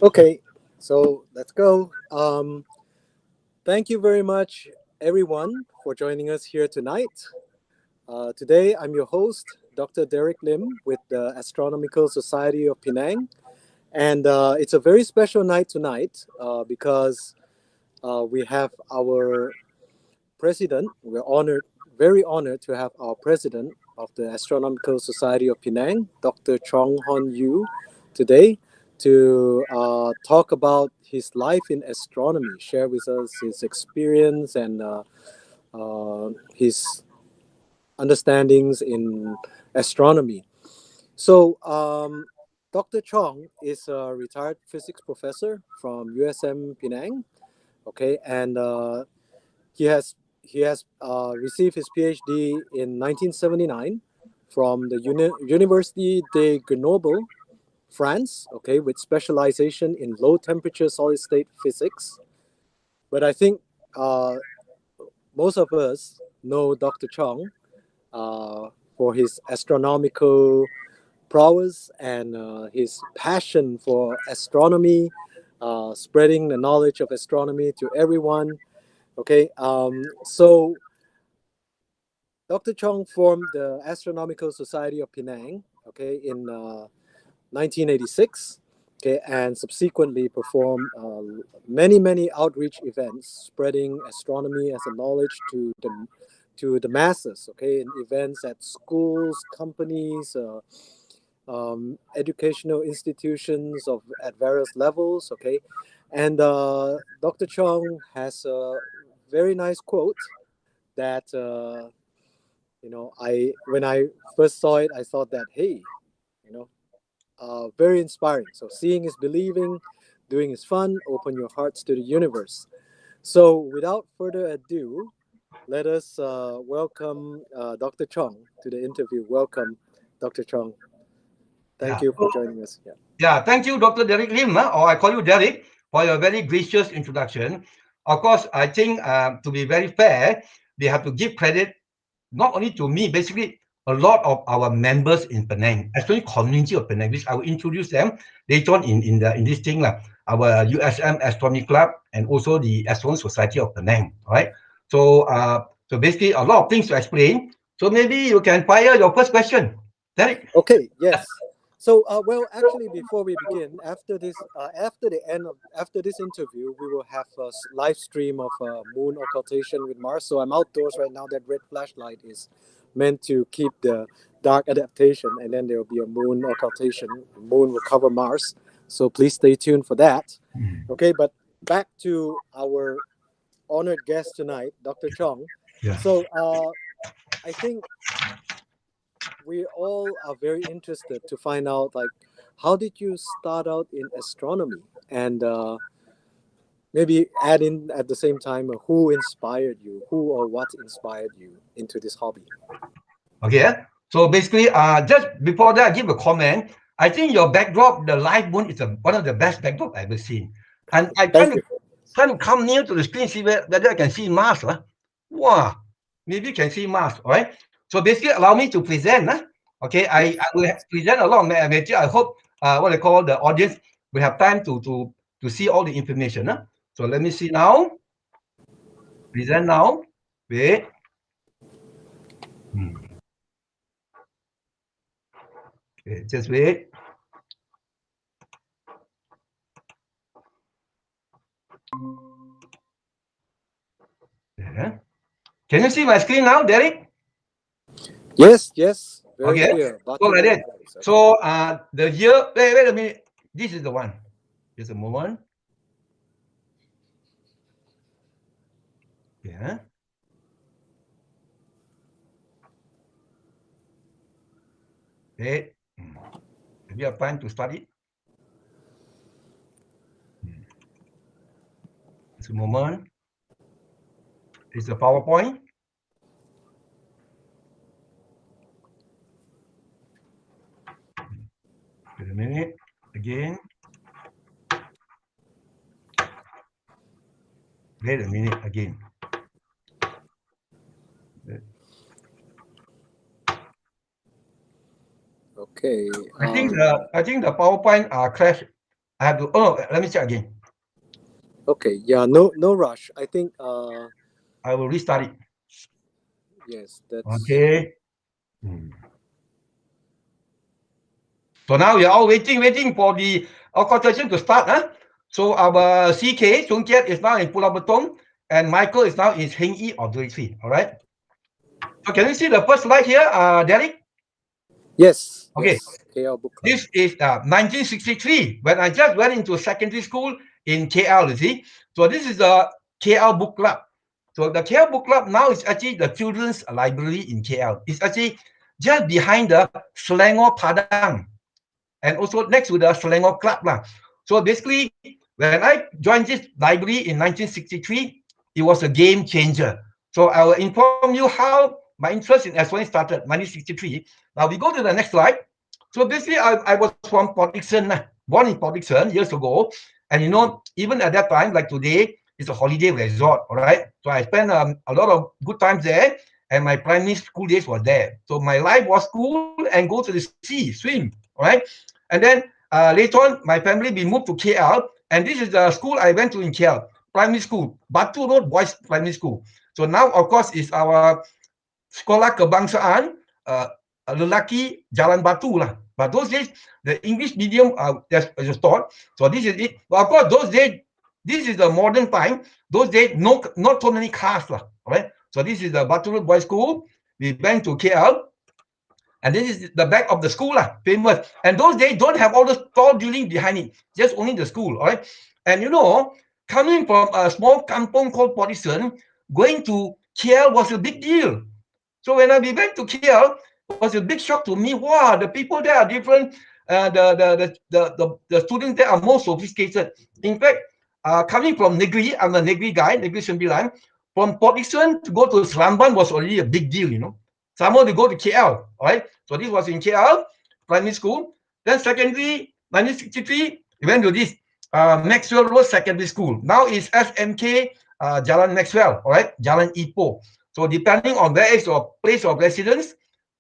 Okay, so let's go. Thank you very much, everyone, for joining us here tonight. Today, I'm your host, Dr. Derek Lim, with the Astronomical Society of Penang. And it's a very special night tonight because we have our president. We're honored, very honored to have our president of the Astronomical Society of Penang, Dr. Chong Hon Yew, today to talk about his life in astronomy, share with us his experience and his understandings in astronomy. So, Dr. Chong is a retired physics professor from USM Penang. Okay, and he has received his PhD in 1979 from the Université de Grenoble, France. Okay, with specialization in low temperature solid state physics. But I think uh, most of us know Dr. Chong uh, for his astronomical prowess and his passion for astronomy, spreading the knowledge of astronomy to everyone. Okay, so Dr. Chong formed the Astronomical Society of Penang, okay, in 1986, okay, and subsequently performed many outreach events spreading astronomy as a knowledge to the masses, okay, in events at schools, companies, educational institutions of at various levels, okay, and Dr. Chong has a very nice quote that I when I first saw it, I thought that hey, you know, very inspiring. So seeing is believing, doing is fun. Open your hearts to the universe. So without further ado, let us welcome Dr. Chong to the interview. Welcome, Dr. Chong. Thank Yeah. you for joining us. Yeah. Yeah. Thank you, Dr. Derek Lim, or I call you Derek, for your very gracious introduction. Of course, I think to be very fair, we have to give credit not only to me, basically a lot of our members in Penang, especially community of Penang, which I will introduce them later on in this thing, like our USM Astronomy Club and also the Astronomical Society of Penang. All right. So basically a lot of things to explain. So maybe you can fire your first question, Derek. Okay. Yes. So, well, actually, before we begin, after this interview, we will have a live stream of moon occultation with Mars. So I'm outdoors right now. That red flashlight is meant to keep the dark adaptation, and then there will be a moon occultation. Moon will cover Mars. So please stay tuned for that. Okay, but back to our honored guest tonight, Dr. Chong. Yeah. So I think we all are very interested to find out, like, how did you start out in astronomy, and maybe add in at the same time who inspired you, who or what inspired you into this hobby. Okay. So basically, just before that, I give a comment. I think your backdrop, the live moon, is one of the best backdrop I've ever seen. And I Thank you. trying to come near to the screen, see whether I can see Mars. Huh? Wow. Maybe you can see Mars. All right. So basically, allow me to present. Huh? Okay. I Yes. will present a lot of material. I hope what I call the audience will have time to see all the information. Huh? So let me see now. Present now. Wait. Hmm. Okay, just wait. Yeah. Can you see my screen now, Derek? Yes, yes, very Okay. clear. So Button like very that. nice. Okay. So the year. Wait a minute. This is the one. Just a moment. Yeah. Okay. Have you have time to study? Just a moment. It's a PowerPoint. Wait a minute. Again. Wait a minute again. Okay. I think the PowerPoint crash. I have to. Oh, let me check again. Okay, yeah, no rush. I think I will restart it. yes, that's Okay. So now we are all waiting for the consultation to start. Huh? So our CK, Chung Kiat, is now in Pulau Betong, and Michael is now in Heng Yi or Dorothy. All right. So can you see the first slide here, Derek? yes, Okay. yes. KL Book Club. This is 1963 when I just went into secondary school in KL. You see, so this is the KL Book Club. So the KL Book Club now is actually the children's library in KL. It's actually just behind the Selangor Padang, and also next to the Selangor Club lah. So basically, when I joined this library in 1963, it was a game changer. So I will inform you how my interest in astronomy started, 1963. Now we go to the next slide. So basically, I was from Port Dickson, born in Port Dickson years ago. And you know, even at that time, like today, it's a holiday resort, all right? So I spent a lot of good times there, and my primary school days was there. So my life was school and go to the sea, swim, all right? And then later on, my family, we moved to KL, and this is the school I went to in KL, primary school, Batu Road Boys Primary School. So now, of course, is our Sekolah Kebangsaan Lelaki Jalan Batu lah. But those days, the English medium was taught. So this is it. But of course, those days, this is the modern time. Those days, not so many cars lah. Right. So this is the Batu Road Boys School. We went to KL. And this is the back of the school, famous. And those days don't have all the tall building behind it, just only the school, all right? And you know, coming from a small kampong called Potison, going to KL was a big deal. So when we went to KL, it was a big shock to me. Wow, the people there are different. The students there are more sophisticated. In fact, coming from Negri, I'm a Negri guy, Negri Sembilan. From Potison to go to Seramban was already a big deal, you know. Someone to go to KL, all right? So this was in KL, primary school. Then secondary, 1963, we went to this Maxwell Road Secondary School. Now it's SMK Jalan Maxwell, all right? Jalan Ipoh. So depending on where is your place of residence,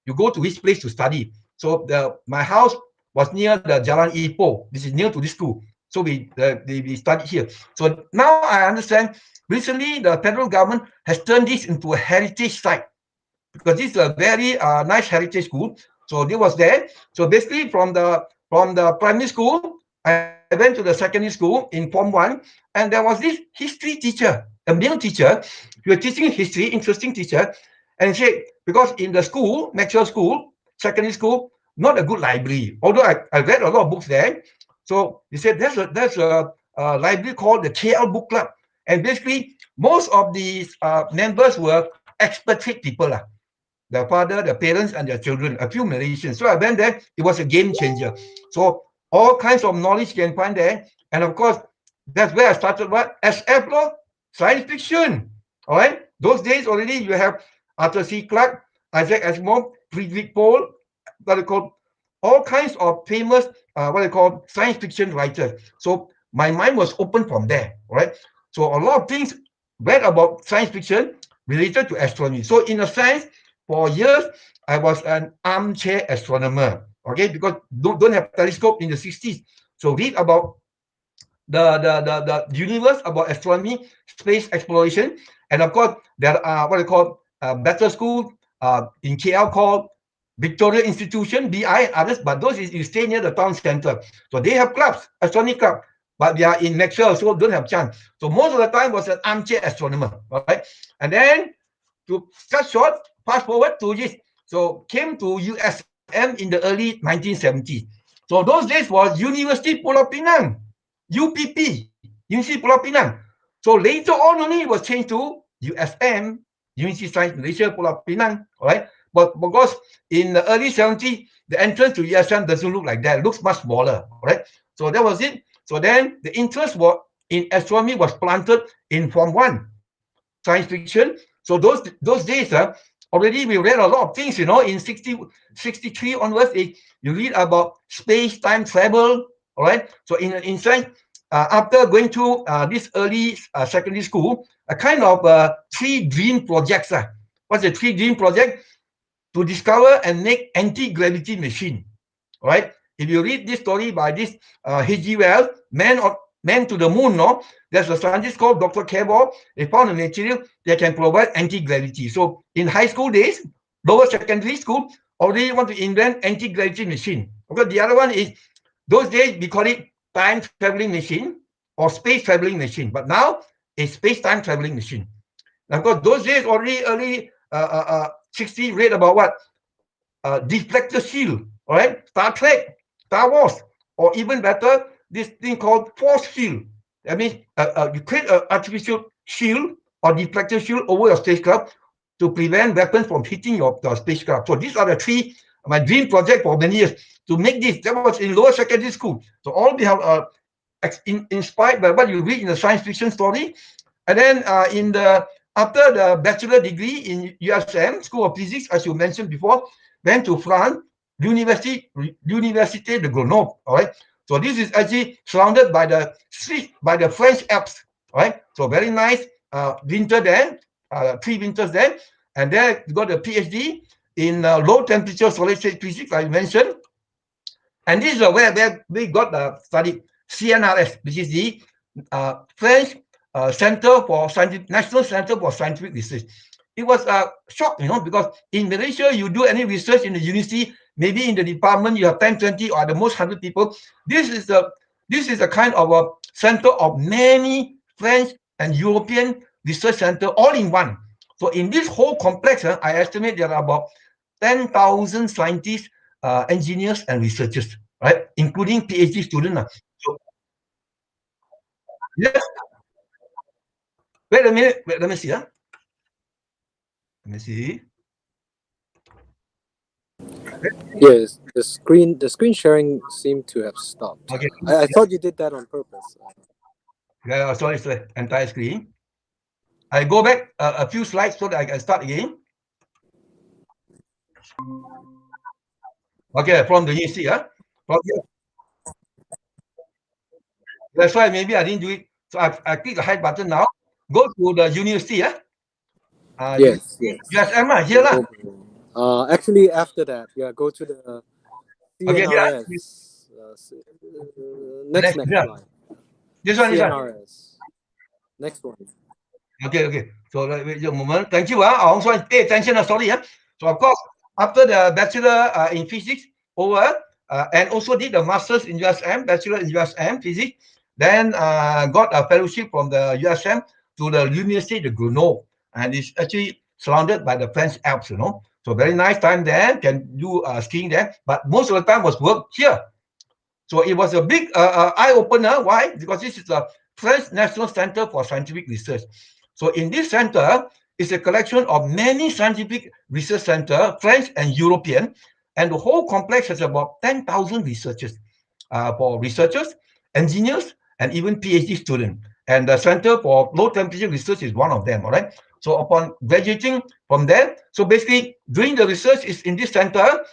you go to which place to study. So my house was near the Jalan Ipoh. This is near to this school. So we studied here. So now I understand, recently the federal government has turned this into a heritage site, because this is a very nice heritage school. So they was there. So basically from the primary school, I went to the secondary school in Form 1, and there was this history teacher, a male teacher. He was teaching history, interesting teacher. And he said, because in the school, Maxwell School, secondary school, not a good library. Although I read a lot of books there. So he said, there's a library called the KL Book Club. And basically, most of these members were expatriate people. The father, the parents, and their children, a few Malaysians. So I went there. It was a game changer. So all kinds of knowledge you can find there. And of course, that's where I started what? SF law, science fiction. All right. Those days already you have Arthur C. Clarke, Isaac Asimov, Friedrich Pohl, what they call all kinds of famous what they call science fiction writers. So my mind was open from there. All right. So a lot of things read about science fiction related to astronomy. So in a sense, for years, I was an armchair astronomer, okay, because don't have telescope in the 60s. So read about the universe, about astronomy, space exploration, and of course, there are what they call better school in KL called Victoria Institution, BI, others, but those is you stay near the town center. So they have clubs, astronomy club, but they are in Maxwell, so don't have chance. So most of the time was an armchair astronomer, all right? And then to cut short, fast forward to this. So came to USM in the early 1970s. So those days was University Pulau Pinang, UPP, University Pulau Pinang. So later on only it was changed to USM, University Sains Malaysia, Pulau Pinang, all right? But because in the early 70s, the entrance to USM doesn't look like that. It looks much smaller, all right? So that was it. So then the interest in astronomy was planted in Form 1, science fiction. So those days, already we read a lot of things, you know, in 63 onwards, you read about space-time travel, all right? So in science, after going to this early secondary school, a kind of 3 dream projects. What's the 3 dream project? To discover and make anti-gravity machine, all right? If you read this story by this H.G. Wells, Man to the Moon, no, there's a scientist called Dr. Cabot. They found a material that can provide anti-gravity. So in high school days, lower secondary school, already want to invent anti-gravity machine. Okay, the other one is, those days we call it time traveling machine or space traveling machine, but now it's space-time traveling machine. Now, of course, those days already early 60 read about what? Deflector shield, all right? Star Trek, Star Wars, or even better, this thing called force shield. That means you create an artificial shield or deflector shield over your spacecraft to prevent weapons from hitting your spacecraft. So these are the three, my dream project for many years, to make this. That was in lower secondary school. So all we have inspired by what you read in the science fiction story. And then after the bachelor degree in USM, School of Physics, as you mentioned before, went to France, Université de Grenoble. All right. So this is actually surrounded by the French Alps. All right. So very nice winter there, 3 winters there, and then got a PhD in low temperature solid state physics, I mentioned. And this is where we got studied CNRS, which is the French National Center for Scientific Research. It was a shock, because in Malaysia, you do any research in the university, maybe in the department, you have 10, 20, or at the most 100 people. This is a kind of a center of many French and European research center all in one. So in this whole complex, I estimate there are about 10,000 scientists, engineers, and researchers, right, including PhD students. So, yes. Wait a minute. Let me see. Let me see. Yes, the screen sharing seemed to have stopped. Okay. I thought you did that on purpose. Yeah, sorry, entire screen. I go back a few slides so that I can start again. Okay, from the university, from here. That's why maybe I didn't do it. So I click the hide button now. Go to the university, Yes, USM here lah. Actually, after that, go to the CNRS. Next slide. This one. CNRS. Next one. Okay. So wait a moment. Thank you. I also pay attention. Sorry. So of course, after the bachelor in physics over, and also did the masters in USM, bachelor in USM physics. Then got a fellowship from the USM to the Université de Grenoble, and it's actually surrounded by the French Alps. So very nice time there. Can do skiing there, but most of the time was work here. So it was a big eye opener. Why? Because this is the French National Center for Scientific Research. So in this center is a collection of many scientific research centers, French and European, and the whole complex has about 10,000 researchers, for researchers, engineers, and even PhD students. And the Center for Low Temperature Research is one of them. All right. So upon graduating from there, so basically doing the research is in this center,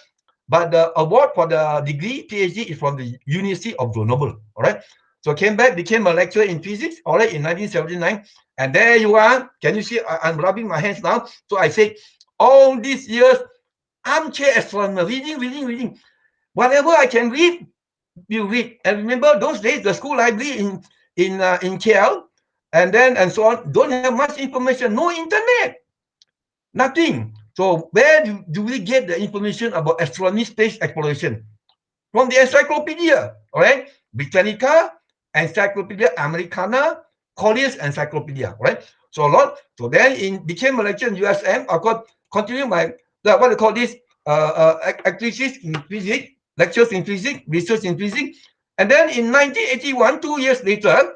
but the award for the degree PhD is from the University of Grenoble. All right. So came back, became a lecturer in physics, all right, in 1979. And there you are. Can you see? I'm rubbing my hands now. So I say, all these years, armchair astronomer, reading. Whatever I can read, you read. And remember those days, the school library in KL, and so on, don't have much information. No internet, nothing. So where do we get the information about astronomy, space exploration? From the encyclopedia, all right? Britannica, Encyclopedia Americana, Collier's Encyclopedia, right? So a lot. So then became a lecturer in USM. I got continue my what they call this activities in physics, lectures in physics, research in physics. And then in 1981, 2 years later,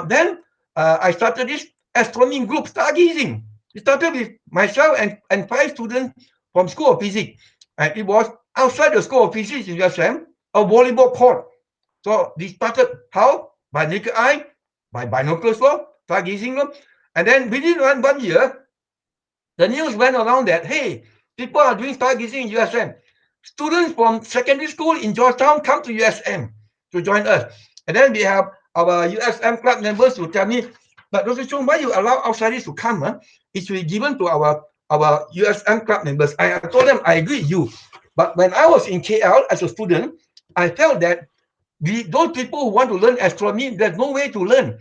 then I started this astronomy group, stargazing. It started with myself and 5 students from School of Physics. And it was outside the School of Physics in USM, a volleyball court. So we started how? By naked eye, by binoculars, stargazing. And then within one year, the news went around that, hey, people are doing stargazing in USM. Students from secondary school in Georgetown come to USM to join us. And then we have our USM club members who tell me, but Dr. Chong, why you allow outsiders to come? It should be given to our USM club members. I told them, I agree with you. But when I was in KL as a student, I felt that those people who want to learn astronomy, there's no way to learn.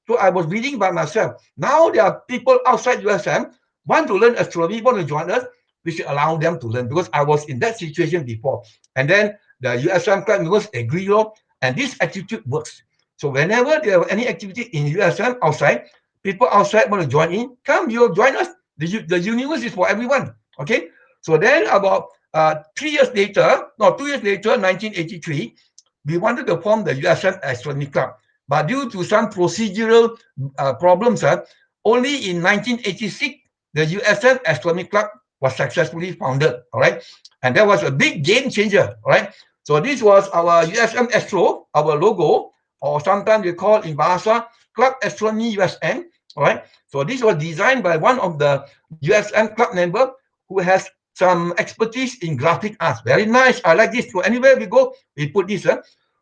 So I was reading by myself. Now there are people outside USM want to learn astronomy, want to join us. We should allow them to learn, because I was in that situation before. And then the USM club members agree, and this attitude works. So whenever there are any activity in USM outside, people outside want to join in, come, you'll join us. The universe is for everyone. Okay. So then about 2 years later, 1983, we wanted to form the USM Astronomy Club. But due to some procedural problems, only in 1986, the USM Astronomy Club was successfully founded. All right. And that was a big game changer. All right. So this was our USM Astro, our logo, or sometimes we call in Bahasa Club Astronomy USM. All right. So this was designed by one of the USM club member who has some expertise in graphic arts. Very nice. I like this. So anywhere we go, we put this.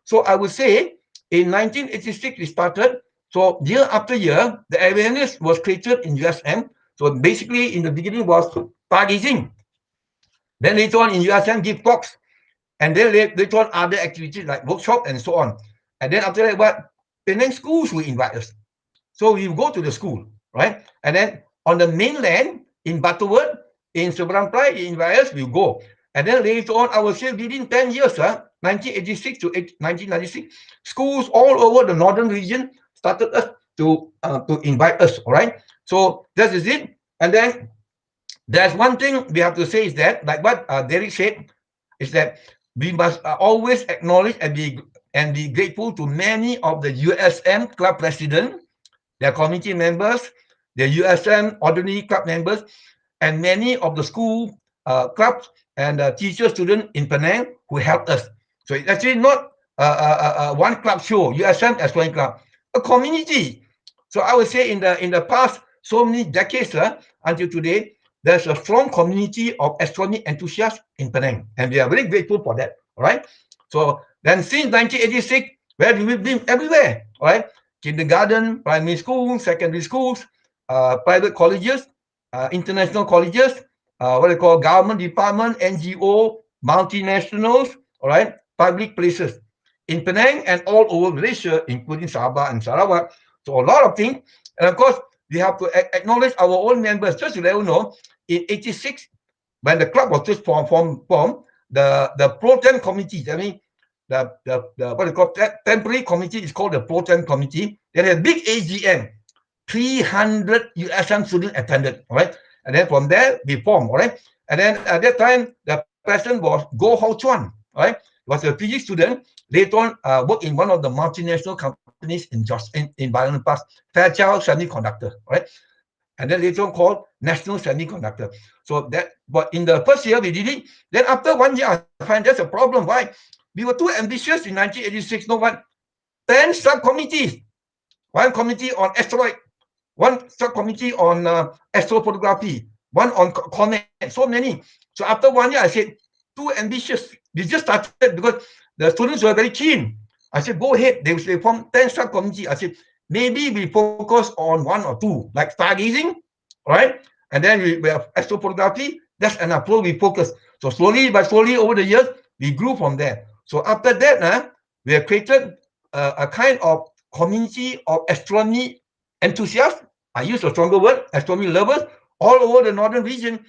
So I would say in 1986 we started. So year after year, the awareness was created in USM. So basically, in the beginning was stargazing. Then later on in USM, give talks. And then later on, other activities like workshop and so on. And then after that, what? Penang schools will invite us. So we go to the school, right? And then on the mainland, in Butterworth, in Seberang Perai, they invite us, we go. And then later on, I would say within 10 years, 1986 to 1996, schools all over the northern region started us to invite us, all right? So that is it. And then there's one thing we have to say is that, like what Derek said, is that we must always acknowledge and be grateful to many of the USM club presidents, their committee members, the USM ordinary club members, and many of the school clubs and teacher students in Penang who helped us. So it's actually not one club show, USM Astronomy Club, a community. So I would say in the past so many decades until today, there's a strong community of astronomy enthusiasts in Penang, and we are very grateful for that. All right. So then since 1986, where we've been everywhere, all right, kindergarten, primary schools, secondary schools, private colleges, international colleges, what they call government department, NGO, multinationals, all right, public places in Penang and all over Malaysia, including Sabah and Sarawak. So a lot of things. And of course, we have to acknowledge our own members. Just to let you know, in 86, when the club was just formed, the pro tem committee, I mean, the what they call temporary committee is called the pro tem committee. They had a big AGM, 300 USM students attended, all right? And then from there, we formed, all right? And then at that time, the president was Goh Ho Chuan, all right? He was a PhD student, later on worked in one of the multinational companies in Balik Pass, Fairchild Semiconductor, all right? And then later on called National Semiconductor. So that, but in the first year we did it. Then after 1 year, I find that's a problem. Why? We were too ambitious in 1986. No one, 10 subcommittees. One committee on asteroid, one subcommittee on astrophotography, one on comet, so many. So after 1 year, I said, too ambitious. We just started because the students were very keen. I said, go ahead. They formed 10 subcommittees. I said, maybe we focus on one or two, like stargazing, right? And then we have astrophotography. That's an approach we focus. So slowly but slowly over the years, we grew from there. So after that, we have created a kind of community of astronomy enthusiasts. I use a stronger word, astronomy lovers, all over the northern region.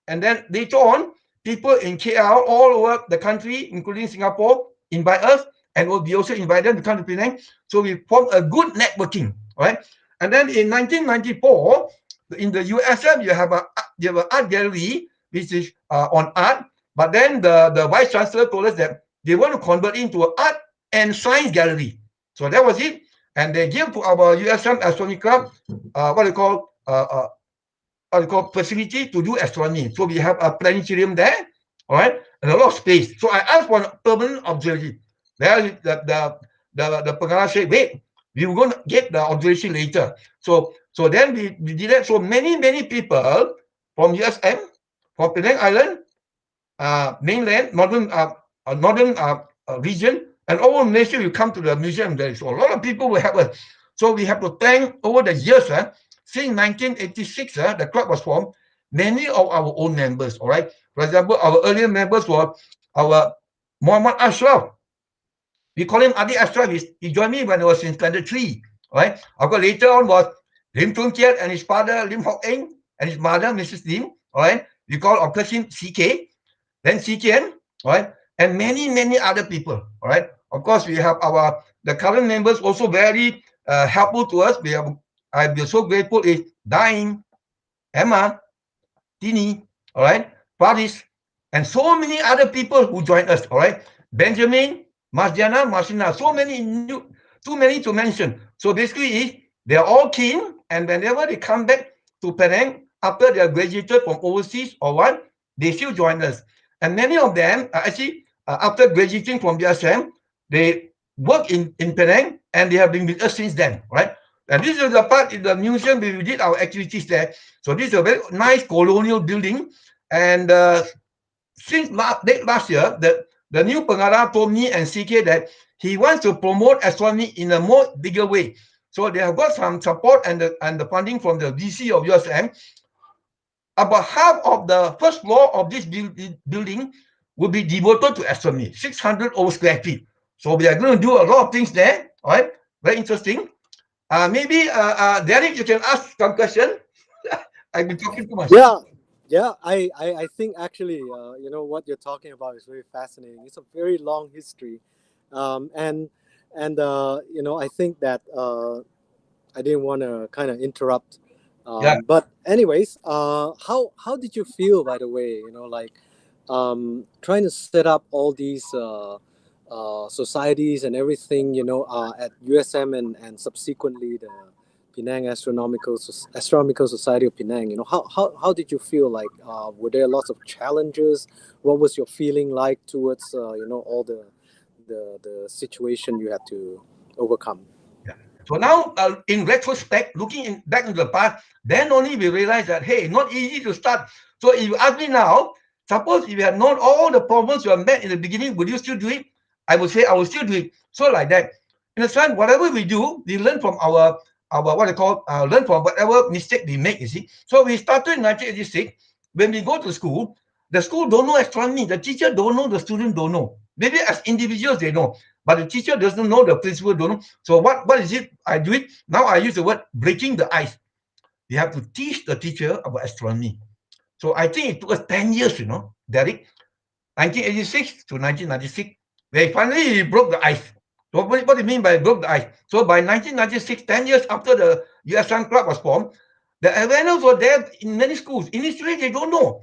And then later on, people in KL all over the country, including Singapore, invite us, and we also invite them to come to Penang. So we formed a good networking, right? And then in 1994, in the USM, you have an art gallery, which is on art. But then the vice chancellor told us that they want to convert into an art and science gallery. So that was it. And they give to our USM Astronomy Club what they call facility to do astronomy. So we have a planetarium there, all right, and a lot of space. So I asked for a permanent observatory. There, the pengarah said, wait, we were going to get the observation later. So then we did that. So many people from USM, from Penang Island, mainland, northern region, and all Malaysia will come to the museum there. So a lot of people will help us. So we have to thank over the years, since 1986, the club was formed, many of our own members, all right? For example, our earlier members were our Muhammad Ashraf, We call him Adi Astra. He joined me when I was in standard 3. Right? Of course, later on was Lim Chung Kiat and his father Lim Hock Eng and his mother Mrs. Lim. All right? We call of course him CK. Then CKN. All right? And many other people. All right? Of course, we have the current members also very helpful to us. I've been so grateful is Daim, Emma, Tini, all right, Paris, and so many other people who joined us, all right. Benjamin, Marjana, Marcina, too many to mention. So basically, they're all keen, and whenever they come back to Penang after they are graduated from overseas or what, they still join us. And many of them actually, after graduating from USM, they work in Penang, and they have been with us since then, right? And this is the part in the museum where we did our activities there. So this is a very nice colonial building. And since last year, the new Pengarah told me and CK that he wants to promote astronomy in a more bigger way. So they have got some support and the funding from the VC of USM. About half of the first floor of this building will be devoted to astronomy, 600 over square feet. So we are going to do a lot of things there. All right, very interesting. Maybe Derek, you can ask some question. I've been talking too much. Yeah. I think actually, what you're talking about is very fascinating. It's a very long history, and I think that I didn't want to kind of interrupt. But anyways, how did you feel, by the way? Trying to set up all these societies and everything, at USM and subsequently the Penang Astronomical Society of Penang. How did you feel? Like, were there lots of challenges? What was your feeling like towards all the situation you had to overcome? Yeah. So now, in retrospect, back into the past, then only we realize that hey, not easy to start. So if you ask me now, suppose if you had known all the problems you have met in the beginning, would you still do it? I would say I will still do it. So like that, in a sense, whatever we do, we learn from our what I call learn from whatever mistake we make. You see, so we started in 1986. When we go to school, the school don't know astronomy. The teacher don't know. The student don't know. Maybe as individuals they know, but the teacher doesn't know. The principal don't know. So what is it? I do it now. I use the word breaking the ice. We have to teach the teacher about astronomy. So I think it took us 10 years, Derek, 1986 to 1996. They finally broke the ice. So what do you mean by broke the ice? So by 1996, 10 years after the USM Club was formed, the awareness was there in many schools. Initially, they don't know.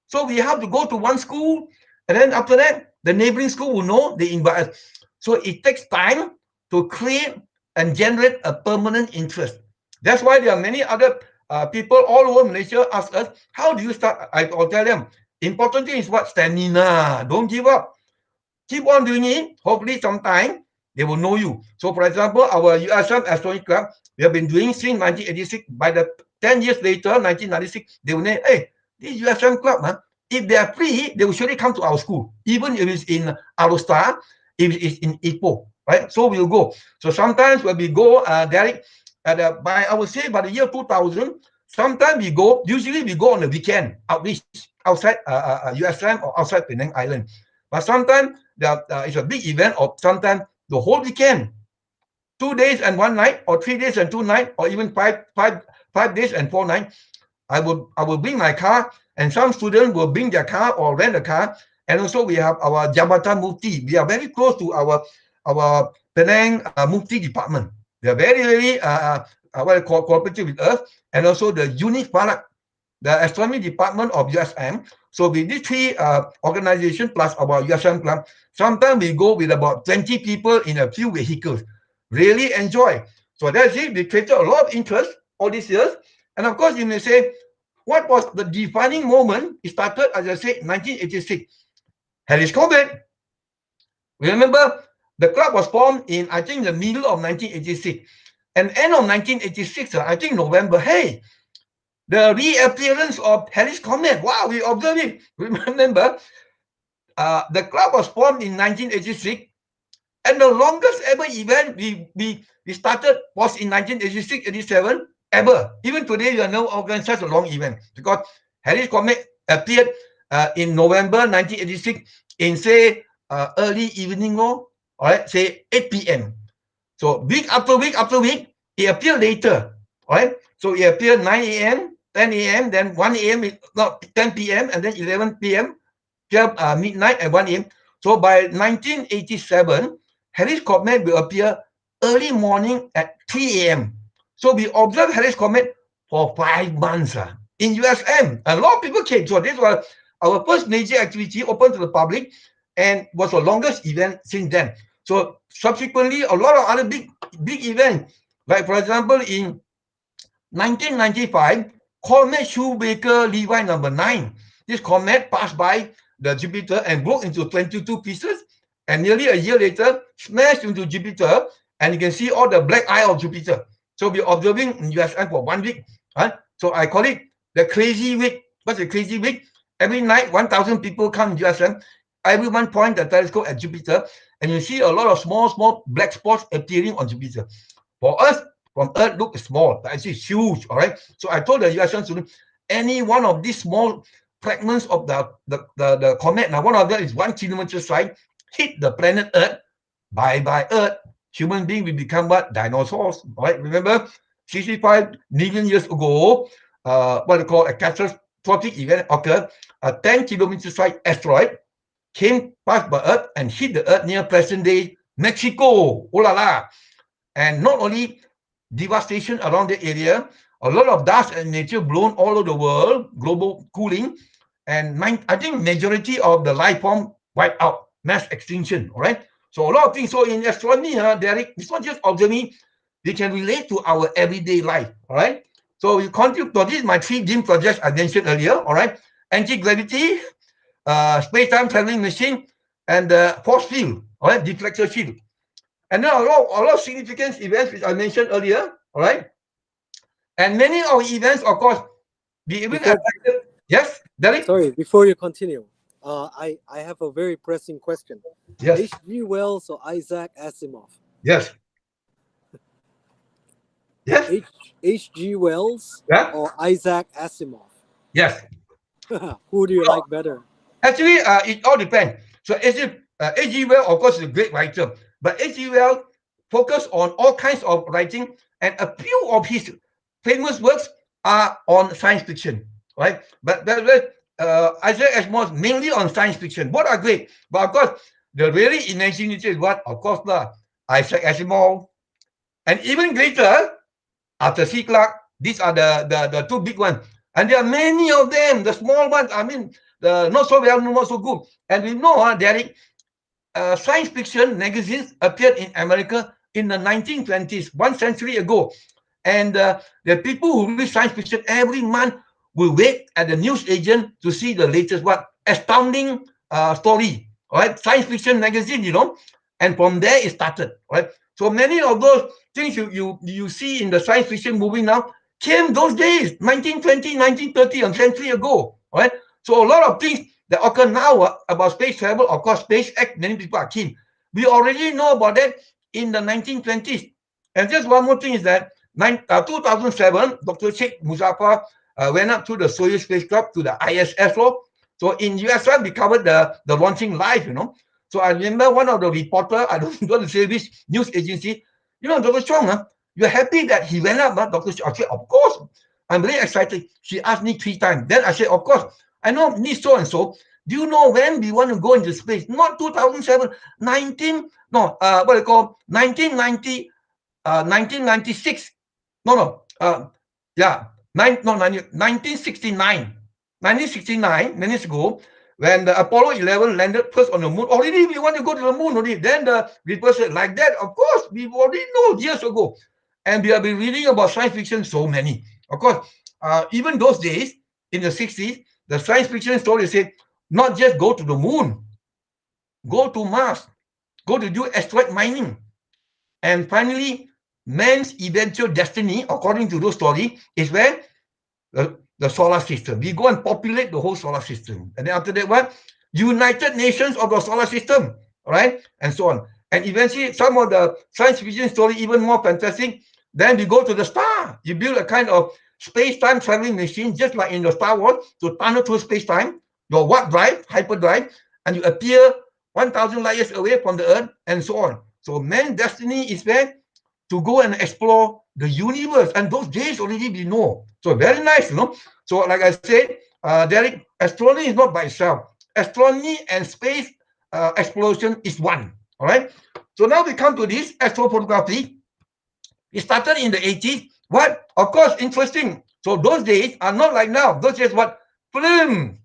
So we have to go to one school, and then after that, the neighboring school will know, they invite us. So it takes time to create and generate a permanent interest. That's why there are many other people all over Malaysia ask us, how do you start? I'll tell them, important thing is what? Stamina. Don't give up. Keep on doing it. Hopefully sometime they will know you. So for example, our USM Astronomy Club, we have been doing since 1986. By the 10 years later, 1996, they will know, hey, this USM Club, if they are free, they will surely come to our school, even if it's in Arostar, if it's in Ipoh, right? So we'll go. So sometimes when we go, Derek, I would say by the year 2000, sometimes we go, usually we go on the weekend, outreach, outside USM or outside Penang Island. But sometimes it's a big event, or sometimes the whole weekend, 2 days and 1 night, or 3 days and 2 nights, or even five days and 4 nights. I will bring my car, and some students will bring their car or rent a car. And also we have our Jabatan Mufti. We are very close to our Penang Mufti department. They are very cooperative with us, and also the Unit Falak, the astronomy department of USM. So with these three organizations plus our USM club, sometimes we go with about 20 people in a few vehicles. Really enjoy. So that's it. We created a lot of interest all these years. And of course, you may say, what was the defining moment? It started, as I said, 1986. Halley's Comet. Remember, the club was formed in, I think, the middle of 1986. And end of 1986, I think November, hey, the reappearance of Halley's Comet. Wow, we observed it. Remember, the club was formed in 1986, and the longest ever event we started was in 1986, 87 ever. Even today, we are now organizing such a long event because Halley's Comet appeared in November 1986 in, say, early evening or all right, say 8 p.m. So week after week after week, it appeared later, all right? So it appeared 9 a.m., 10 a.m., then 1 a.m., not 10 p.m., and then 11 p.m., 12 midnight, and 1 a.m. So by 1987, Halley's Comet will appear early morning at 3 a.m. So we observed Halley's Comet for 5 months in USM. A lot of people came. So this was our first major activity open to the public and was the longest event since then. So subsequently, a lot of other big events, like for example, in 1995, Comet Shoemaker-Levy number 9. This comet passed by the Jupiter and broke into 22 pieces, and nearly a year later, smashed into Jupiter, and you can see all the black eye of Jupiter. So we're observing in USM for 1 week. So I call it the crazy week. What's the crazy week? Every night, 1,000 people come to USM. Everyone point the telescope at Jupiter, and you see a lot of small black spots appearing on Jupiter. For us, from Earth, look small, but actually it's huge, all right? So I told the USM student, any one of these small fragments of the comet, now one of them is 1 kilometer size, hit the planet Earth, bye Earth. Human being will become what? Dinosaurs, all right? Remember, 65 million years ago, what they call a catastrophic event occurred. A 10 kilometer size asteroid came past by Earth and hit the Earth near present-day Mexico. Oh la la. And not only devastation around the area, a lot of dust and nature blown all over the world, global cooling, and I think majority of the life form wiped out, mass extinction, all right? So a lot of things. So in astronomy, Derek, it's not just observing, we can relate to our everyday life, all right? So we contribute to this, my 3 dream projects I mentioned earlier, all right? Anti-gravity, space-time traveling machine, and the force field, all right, deflector shield. And then a lot of significant events which I mentioned earlier, all right? And many of events, of course, we even yes, Derek? Sorry, before you continue, I have a very pressing question. Yes. H.G. Wells or Isaac Asimov? Yes. Yes. H.G. Wells or Isaac Asimov? Yes. Who do you like better? Actually, it all depends. So H.G. Wells, of course, is a great writer, but H.G. Wells focused on all kinds of writing, and a few of his famous works are on science fiction, right? But Isaac Asimov mainly on science fiction. Both are great, but of course, the really imaginative is what, of course, Isaac Asimov, and even greater, Arthur C. Clarke. These are the 2 big ones, and there are many of them. The small ones, I mean, the not so well, not so good. And we know, Derek, science fiction magazines appeared in America in the 1920s, 1 century ago. And the people who read science fiction every month will wait at the news agent to see the latest astounding story, right? Science fiction magazine, and from there it started, right? So many of those things you see in the science fiction movie now came those days, 1920, 1930, a century ago, right? So a lot of things that occur now about space travel, of course, SpaceX, many people are keen. We already know about that in the 1920s. And just one more thing is that 2007, Dr. Sheikh Muzaffar went up to the Soyuz spacecraft to the ISS. So in USA, we covered the launching live, So I remember one of the reporter, I don't want to say which news agency, Dr. Chong, you're happy that he went up, Dr. Chong? I said, of course. I'm very excited. She asked me 3 times. Then I said, of course. I know me so and so. Do you know when we want to go into space? Not 2007, 1996. 1969. 1969, many years ago, when the Apollo 11 landed first on the moon. Already we want to go to the moon already. Then the people said, like that, of course, we already know years ago. And we have been reading about science fiction so many. Of course, even those days, in the 60s, the science fiction story said, not just go to the moon, go to Mars, go to do asteroid mining. And finally, man's eventual destiny, according to those stories, is where the solar system. We go and populate the whole solar system. And then after that, what? United Nations of the solar system, right? And so on. And eventually, some of the science fiction story, even more fantastic, then we go to the star. You build a kind of space-time traveling machine, just like in the Star Wars, to tunnel through space-time, your warp drive, hyperdrive, and you appear 1,000 light years away from the Earth, and so on. So man's destiny is where to go and explore the universe, and those days already we know. So very nice, you know. So like I said, Derek, astronomy is not by itself. Astronomy and space exploration is one. All right. So now we come to this astrophotography. It started in the 80s. What? Of course, interesting. So those days are not like now. Those days, what? Film.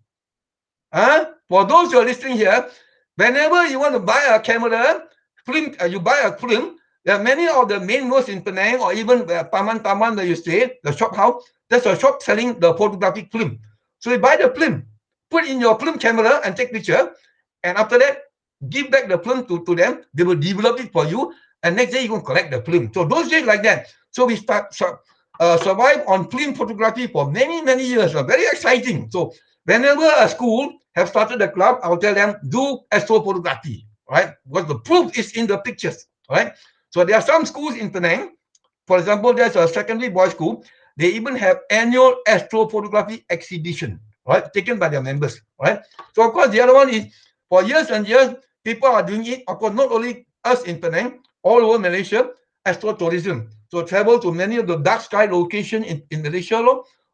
For those who are listening here, whenever you want to buy a camera, film, you buy a film. There are many of the main roads in Penang, or even Taman where you stay, the shop house. There's a shop selling the photographic film. So you buy the film, put in your film camera and take picture, and after that, give back the film to them. They will develop it for you, and next day you can collect the film. So those days like that. So we survive on film photography for many years. Very exciting. So whenever a school have started a club, I'll tell them do astrophotography, right? Because the proof is in the pictures, right? So there are some schools in Penang. For example, there's a secondary boys school. They even have annual astrophotography exhibition, right? Taken by their members, right? So of course the other one is for years and years people are doing it. Of course, not only us in Penang, all over Malaysia, astrotourism. So travel to many of the dark sky locations in Malaysia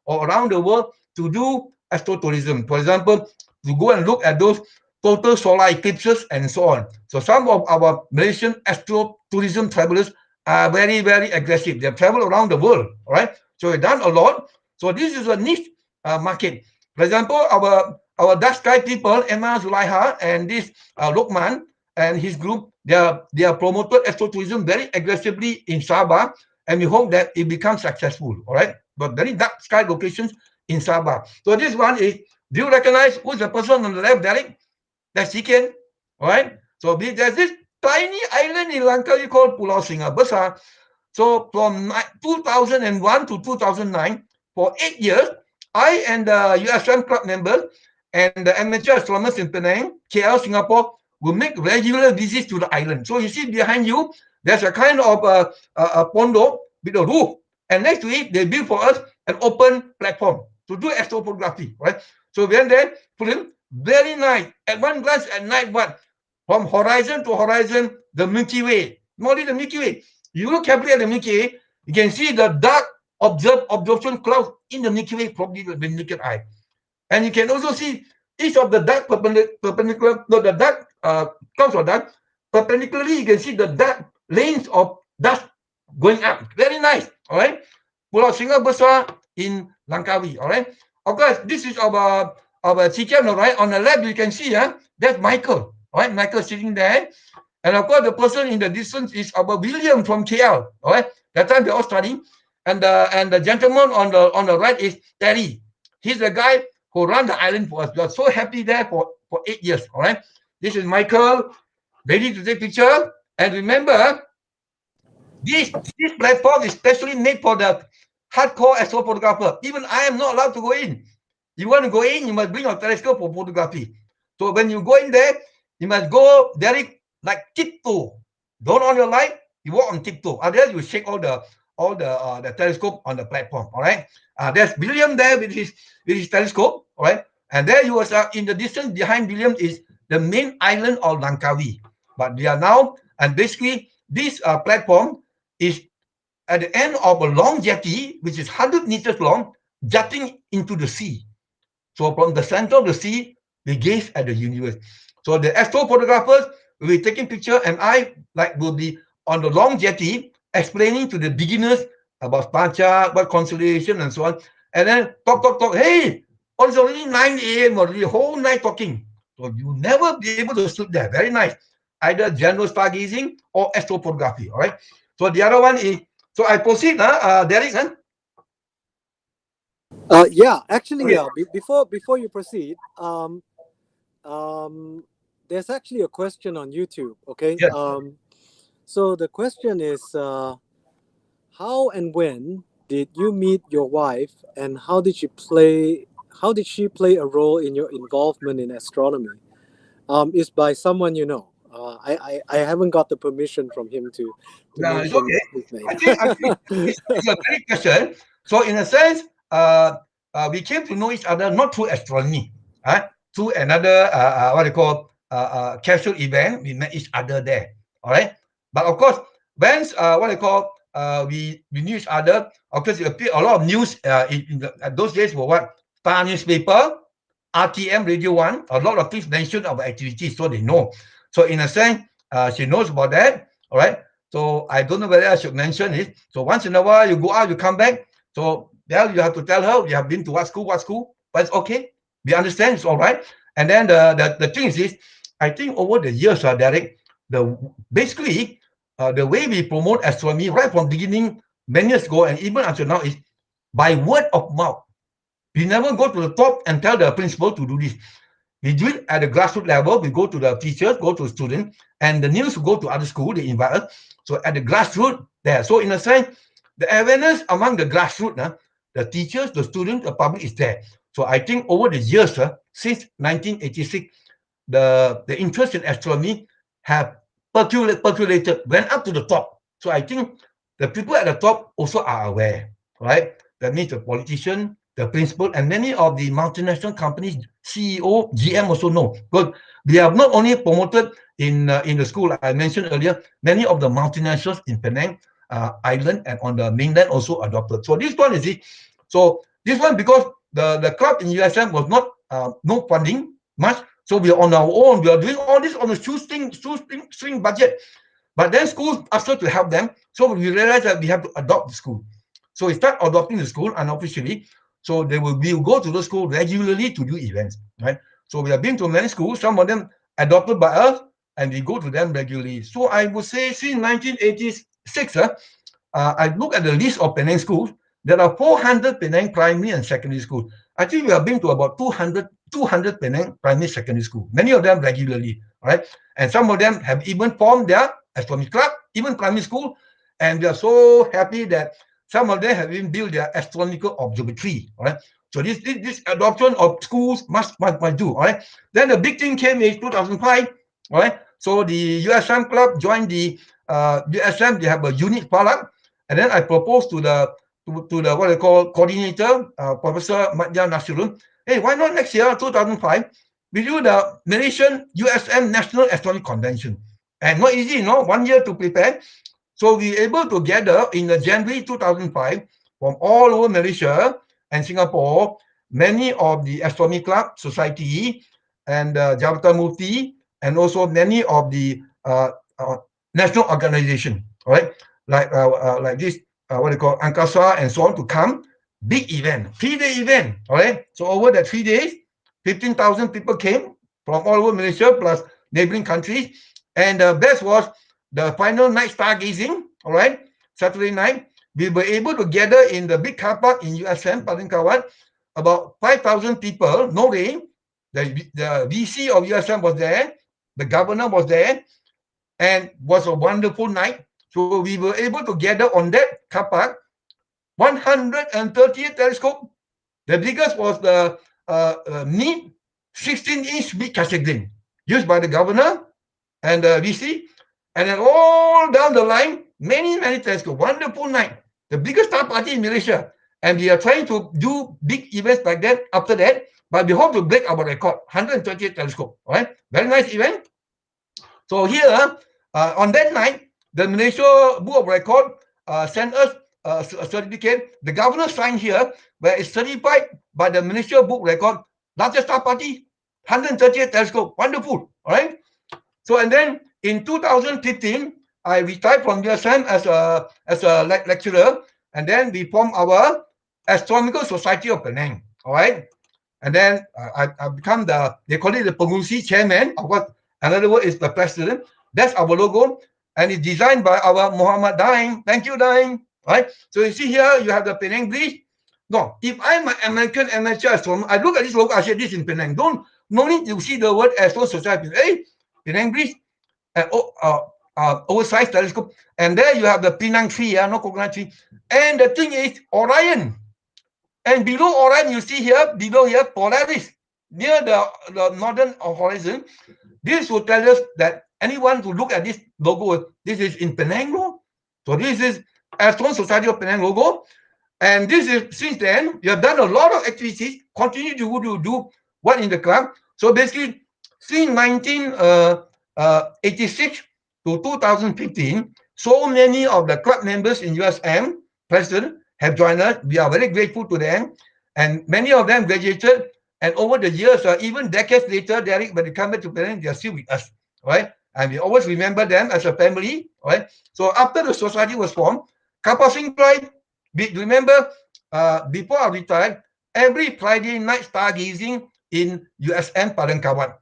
or around the world to do astrotourism. For example, to go and look at those total solar eclipses and so on. So some of our Malaysian astrotourism travelers are very aggressive. They travel around the world, all right? So we've done a lot. So this is a niche market. For example, our dark sky people, Emma Zulaiha and this Lokman and his group, they are promoted astrotourism very aggressively in Sabah, and we hope that it becomes successful, all right? But very dark sky locations in Sabah. So this one is, do you recognize who's the person on the left, Derek? That's Chicken, all right? So there's this tiny island in Langkawi called Pulau Singa Besar. So from 2001 to 2009, for 8 years, I and the USM Club members and the amateur astronomers in Penang, KL, Singapore, will make regular visits to the island. So you see behind you, there's a kind of a pondok with a roof. And next to it, they built for us an open platform to do astrophotography, right? So we went there, film, very nice. At one glance at night, what? From horizon to horizon, the Milky Way. Not only the Milky Way. You look carefully at the Milky Way, you can see the dark absorption clouds in the Milky Way probably with the naked eye. And you can also see each of the dark perpendicular, no, the dark clouds of dark, perpendicularly, you can see the dark lanes of dust going up. Very nice, all right? Pulau Singa Besar in Langkawi, all right? Of course, this is our Chicken, all right? On the left, you can see, that's Michael, all right? Michael sitting there. And of course, the person in the distance is our William from KL, all right? That time they're all studying. And the gentleman on the right is Terry. He's the guy who ran the island for us. We are so happy there for 8 years, all right? This is Michael, ready to take picture. And remember, this platform is specially made for the hardcore astrophotographer. Even I am not allowed to go in. You want to go in, you must bring your telescope for photography. So when you go in there, you must go very like tiptoe. Don't on your light, you walk on tiptoe. Otherwise, you shake all the telescope on the platform. All right. There's William there with his telescope. All right. And there you was in the distance behind William is the main island of Langkawi. But we are now, and basically this platform is at the end of a long jetty, which is 100 meters long, jutting into the sea. So from the center of the sea, we gaze at the universe. So the astrophotographers will be taking picture, and I will be on the long jetty explaining to the beginners about star chart, what constellation, and so on. And then talk. Hey, it's already 9 a.m. already, the whole night talking. So you never be able to sleep there. Very nice. Either general stargazing or astrophotography. All right. So the other one is. So I proceed. Derek. Yeah, actually, Okay. before you proceed, there's actually a question on YouTube. Okay. Yes. So the question is, how and when did you meet your wife, and how did she play a role in your involvement in astronomy? Is by someone you know. I haven't got the permission from him to No, it's mention okay. his name. I think it's a great question. So in a sense, we came to know each other not through astronomy, through another what they call casual event. We met each other there. All right. But of course, when what I call we knew each other. Of course, it appeared a lot of news those days were what Star newspaper, RTM Radio One. A lot of things mentioned about activities, so they know. So in a sense, she knows about that. All right. So I don't know whether I should mention it. So once in a while, you go out, you come back. So you have to tell her you have been to what school, but it's okay. We understand, it's all right. And then the thing is this, I think over the years, Derek, basically the way we promote astronomy right from beginning many years ago and even until now is by word of mouth. We never go to the top and tell the principal to do this. We do it at the grassroots level. We go to the teachers, go to the students, and the news will go to other schools. They invite us. So at the grassroots there. So in a sense, the awareness among the grassroots, the teachers, the students, the public is there. So I think over the years, since 1986, the interest in astronomy have percolated, went up to the top. So I think the people at the top also are aware, right? That means the politician, the principal, and many of the multinational companies, CEO, GM also know. Because we have not only promoted in the school I mentioned earlier, many of the multinationals in Penang Island and on the mainland also adopted. So this one is it. So this one because the club in USM was not no funding much, so we are on our own. We are doing all this on a shoestring budget. But then schools asked us to help them, so we realized that we have to adopt the school. So we start adopting the school unofficially. So we will go to the school regularly to do events, right? So we have been to many schools, some of them adopted by us, and we go to them regularly. So I would say since 1986, I look at the list of Penang schools. There are 400 Penang primary and secondary schools. I think we have been to about 200 Penang primary secondary school. Many of them regularly, right? And some of them have even formed their astronomy club, even primary school. And we are so happy that some of them have even built their astronomical observatory, all right? So this adoption of schools must do, all right? Then the big thing came in 2005, all right? So the USM club joined the USM. They have a unit Pala, and then I proposed to the what I call coordinator, Professor Madya Nasirun. Hey, why not next year, 2005, we do the Malaysian USM National Astronomy Convention? And not easy, 1 year to prepare. So we were able to gather in the January 2005 from all over Malaysia and Singapore, many of the Astronomy Club, Society, and Jabatan Mufti, and also many of the national organization, right? Like this, what they call Angkasa and so on to come. Big event, 3-day event, all right? So over the 3 days, 15,000 people came from all over Malaysia plus neighboring countries. And the best was the final night stargazing, all right? Saturday night, we were able to gather in the big car park in USM, Padangkawan, about 5,000 people, no rain. The VC of USM was there, the governor was there, and was a wonderful night. So we were able to gather on that car park 138 telescope. The biggest was the neat 16-inch big Cassegrain used by the governor and the VC. And then all down the line, many telescopes. Wonderful night. The biggest star party in Malaysia. And we are trying to do big events like that after that. But we hope to break our record, 128 telescope. All right? Very nice event. So here, on that night, the Malaysia Book of Record sent us a certificate. The governor signed here, where it's certified by the Malaysia Book Record. Largest star party, 138 telescope. Wonderful. All right? So, and then in 2015, I retired from USM as a lecturer, and then we formed our Astronomical Society of Penang. All right? And then I become they call it the pengurusi chairman, of what another word is the president. That's our logo, and it's designed by our Muhammad Daim. Thank you, Daim. Right? So you see here, you have the Penang Bridge. No, if I'm an American amateur astronomer, I look at this logo, I say this in Penang. No need to see the word Astro Society. Hey, Penang Bridge, oversized telescope, and there you have the Penang tree, no coconut tree, and the thing is Orion. And below Orion, you see here, below here, Polaris, near the northern horizon. This will tell us that anyone who look at this logo, this is in Penang, no? So this is Astronomical Society of Penang logo. And this is, since then, you have done a lot of activities, continue to do what in the club. So basically, since 1986 to 2015, so many of the club members in USM present have joined us. We are very grateful to them. And many of them graduated. And over the years, even decades later, Derek, when they come back to Penang, they are still with us, right? And we always remember them as a family, right? So after the society was formed, Kapal Singh Drive, remember, before I retired, every Friday night stargazing in USM Padangkawan.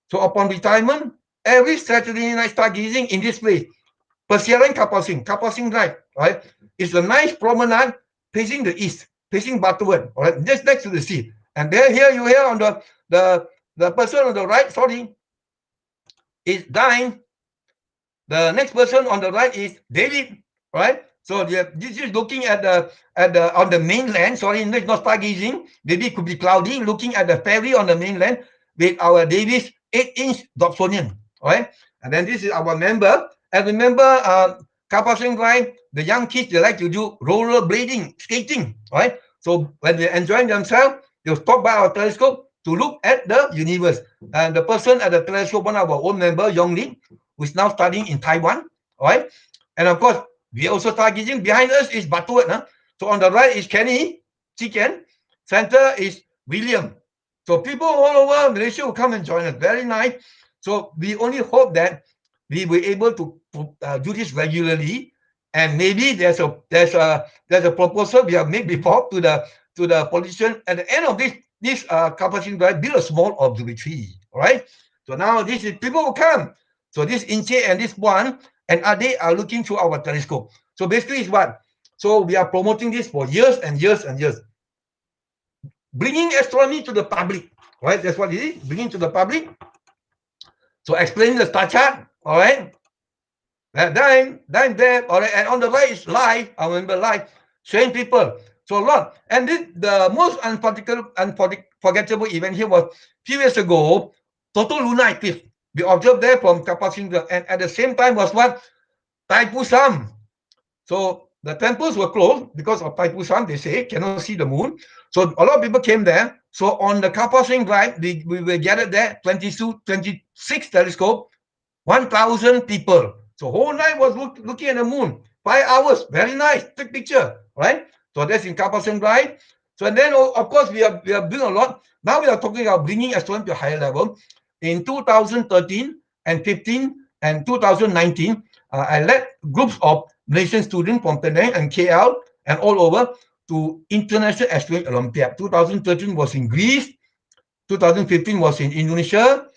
So upon retirement, every Saturday night stargazing in this place, Persiaran Kapal Singh Drive, right? It's a nice promenade facing the east, facing Batuan, all right, just next to the sea. And there, here you hear on the person on the right, sorry, is Dine. The next person on the right is David, right? So this is looking at the on the mainland. Sorry, it's not stargazing. Maybe it could be cloudy. Looking at the ferry on the mainland with our Davis 8-inch Dobsonian, right? And then this is our member. And remember, Kapal Singh Drive, the young kids, they like to do roller blading, skating, right? So when they're enjoying themselves, they'll stop by our telescope to look at the universe. And the person at the telescope, one of our own member, Yong Lin, who is now studying in Taiwan, all right? And of course, we also stargazing. Behind us is Batuan. Huh? So on the right is Kenny, Chicken. Center is William. So people all over Malaysia will come and join us. Very nice. So we only hope that we will able to do this regularly. And maybe there's a proposal we have made before to the politician. At the end of this Kapal Singh Drive, build a small observatory. All right. So now this is people will come. So this Inche and this one and Ade are looking through our telescope. So basically it's what? So we are promoting this for years and years and years. Bringing astronomy to the public, right? That's what it is, bringing to the public. So explaining the star chart, all right? Then there, all right, and on the right is live, I remember live, showing people. So a lot. And this, the most unforgettable event here was a few years ago, total lunar eclipse. We observed there from Kapal Singh, and at the same time was what? Taipusam. So the temples were closed because of Taipusam, they say, cannot see the moon. So a lot of people came there. So on the Kapal Singh Drive, we were gathered there, 26 telescope, 1,000 people. So whole night was looking at the moon. 5 hours, very nice, take picture, right? So that's in Kapal Singh Drive. So and then, of course, we are doing a lot. Now we are talking about bringing astronomy to a higher level. In 2013 and 15 and 2019, I led groups of Malaysian students from Penang and KL and all over to International Astronomy Olympiad. 2013 was in Greece, 2015 was in Indonesia,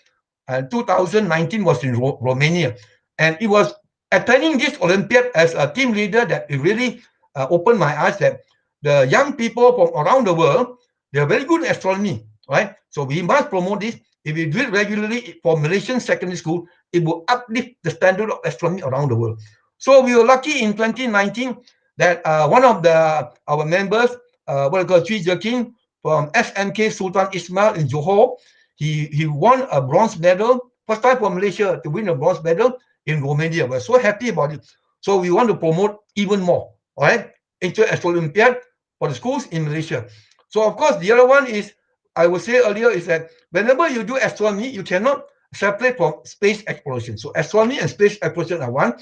and 2019 was in Romania. And it was attending this Olympiad as a team leader that it really opened my eyes that the young people from around the world, they are very good at astronomy, right? So we must promote this. If we do it regularly for Malaysian secondary school, it will uplift the standard of astronomy around the world. So we were lucky in 2019 that one of our members, what I call Sri Jerkin from SMK Sultan Ismail in Johor, he won a bronze medal, first time for Malaysia to win a bronze medal in Romania. We're so happy about it. So we want to promote even more, all right, into Astro Olympiad for the schools in Malaysia. So of course, the other one is, I would say earlier, is that whenever you do astronomy, you cannot separate from space exploration. So astronomy and space exploration are one.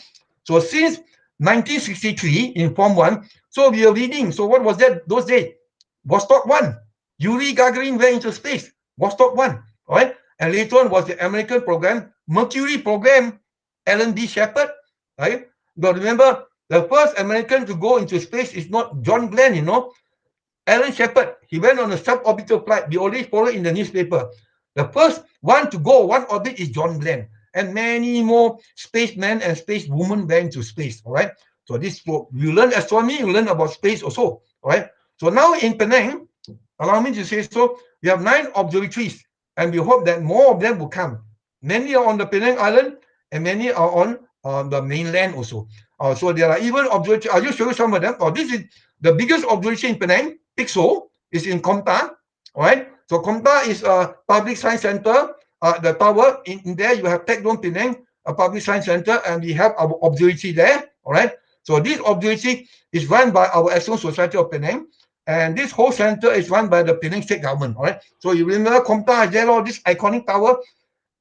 So since 1963 in Form 1, so we are reading. So what was that those days? Vostok 1. Yuri Gagarin went into space. Vostok 1. All right. And later on was the American program, Mercury program, Alan B. Shepard. Right. But remember, the first American to go into space is not John Glenn, you know. Alan Shepard, he went on a suborbital flight. We always follow in the newspaper. The first one to go one orbit is John Glenn. And many more spacemen and space women went to space. All right. So this, you learn astronomy, you learn about space also. All right. So now in Penang, allow me to say so, we have 9 observatories, and we hope that more of them will come. Many are on the Penang Island, and many are on the mainland also. So there are even observatories. I'll just show you some of them. This is the biggest observatory in Penang. Pixel is in Komta. All right. So Komta is a public science center. The tower in there you have Tech Dome Penang, a public science center, and we have our observatory there. All right. So this observatory is run by our Astronomical Society of Penang. And this whole center is run by the Penang state government, all right? So you remember Komta is there, all this iconic tower.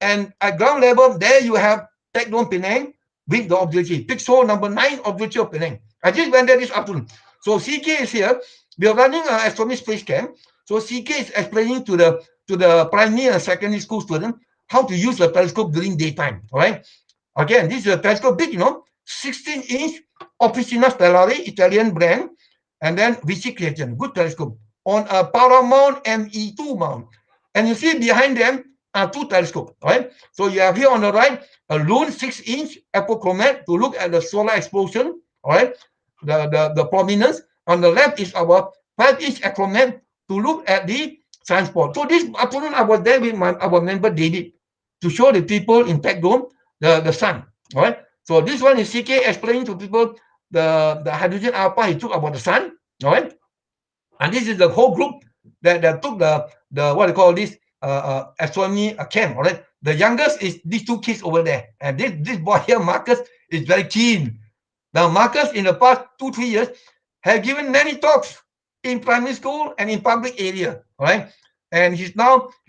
And at ground level, there you have Tech Dome Penang with the observatory. Pixel number 9 observatory of Penang. I just went there this afternoon. So CK is here. We are running an astronomy space camp. So CK is explaining to the primary and secondary school students how to use the telescope during daytime. All right. Again, this is a telescope big, 16-inch Officina Stellare, Italian brand, and then VC Creation, good telescope, on a Paramount ME2 mount. And you see behind them are two telescopes, right? So you have here on the right a lone 6-inch apochromat to look at the solar explosion, all right, the prominence. On the left is our 5-inch achromat to look at the sunspot. So this afternoon I was there with our member David to show the people in Tech Dome the sun, all right? So this one is CK explaining to people the hydrogen alpha he took about the sun, all right? And this is the whole group that took the what do you call this astronomy camp, all right? The youngest is these two kids over there, and this boy here, Marcus, is very keen. Now, Marcus, in the past 2-3 years, have given many talks in primary school and in public area, all right? And his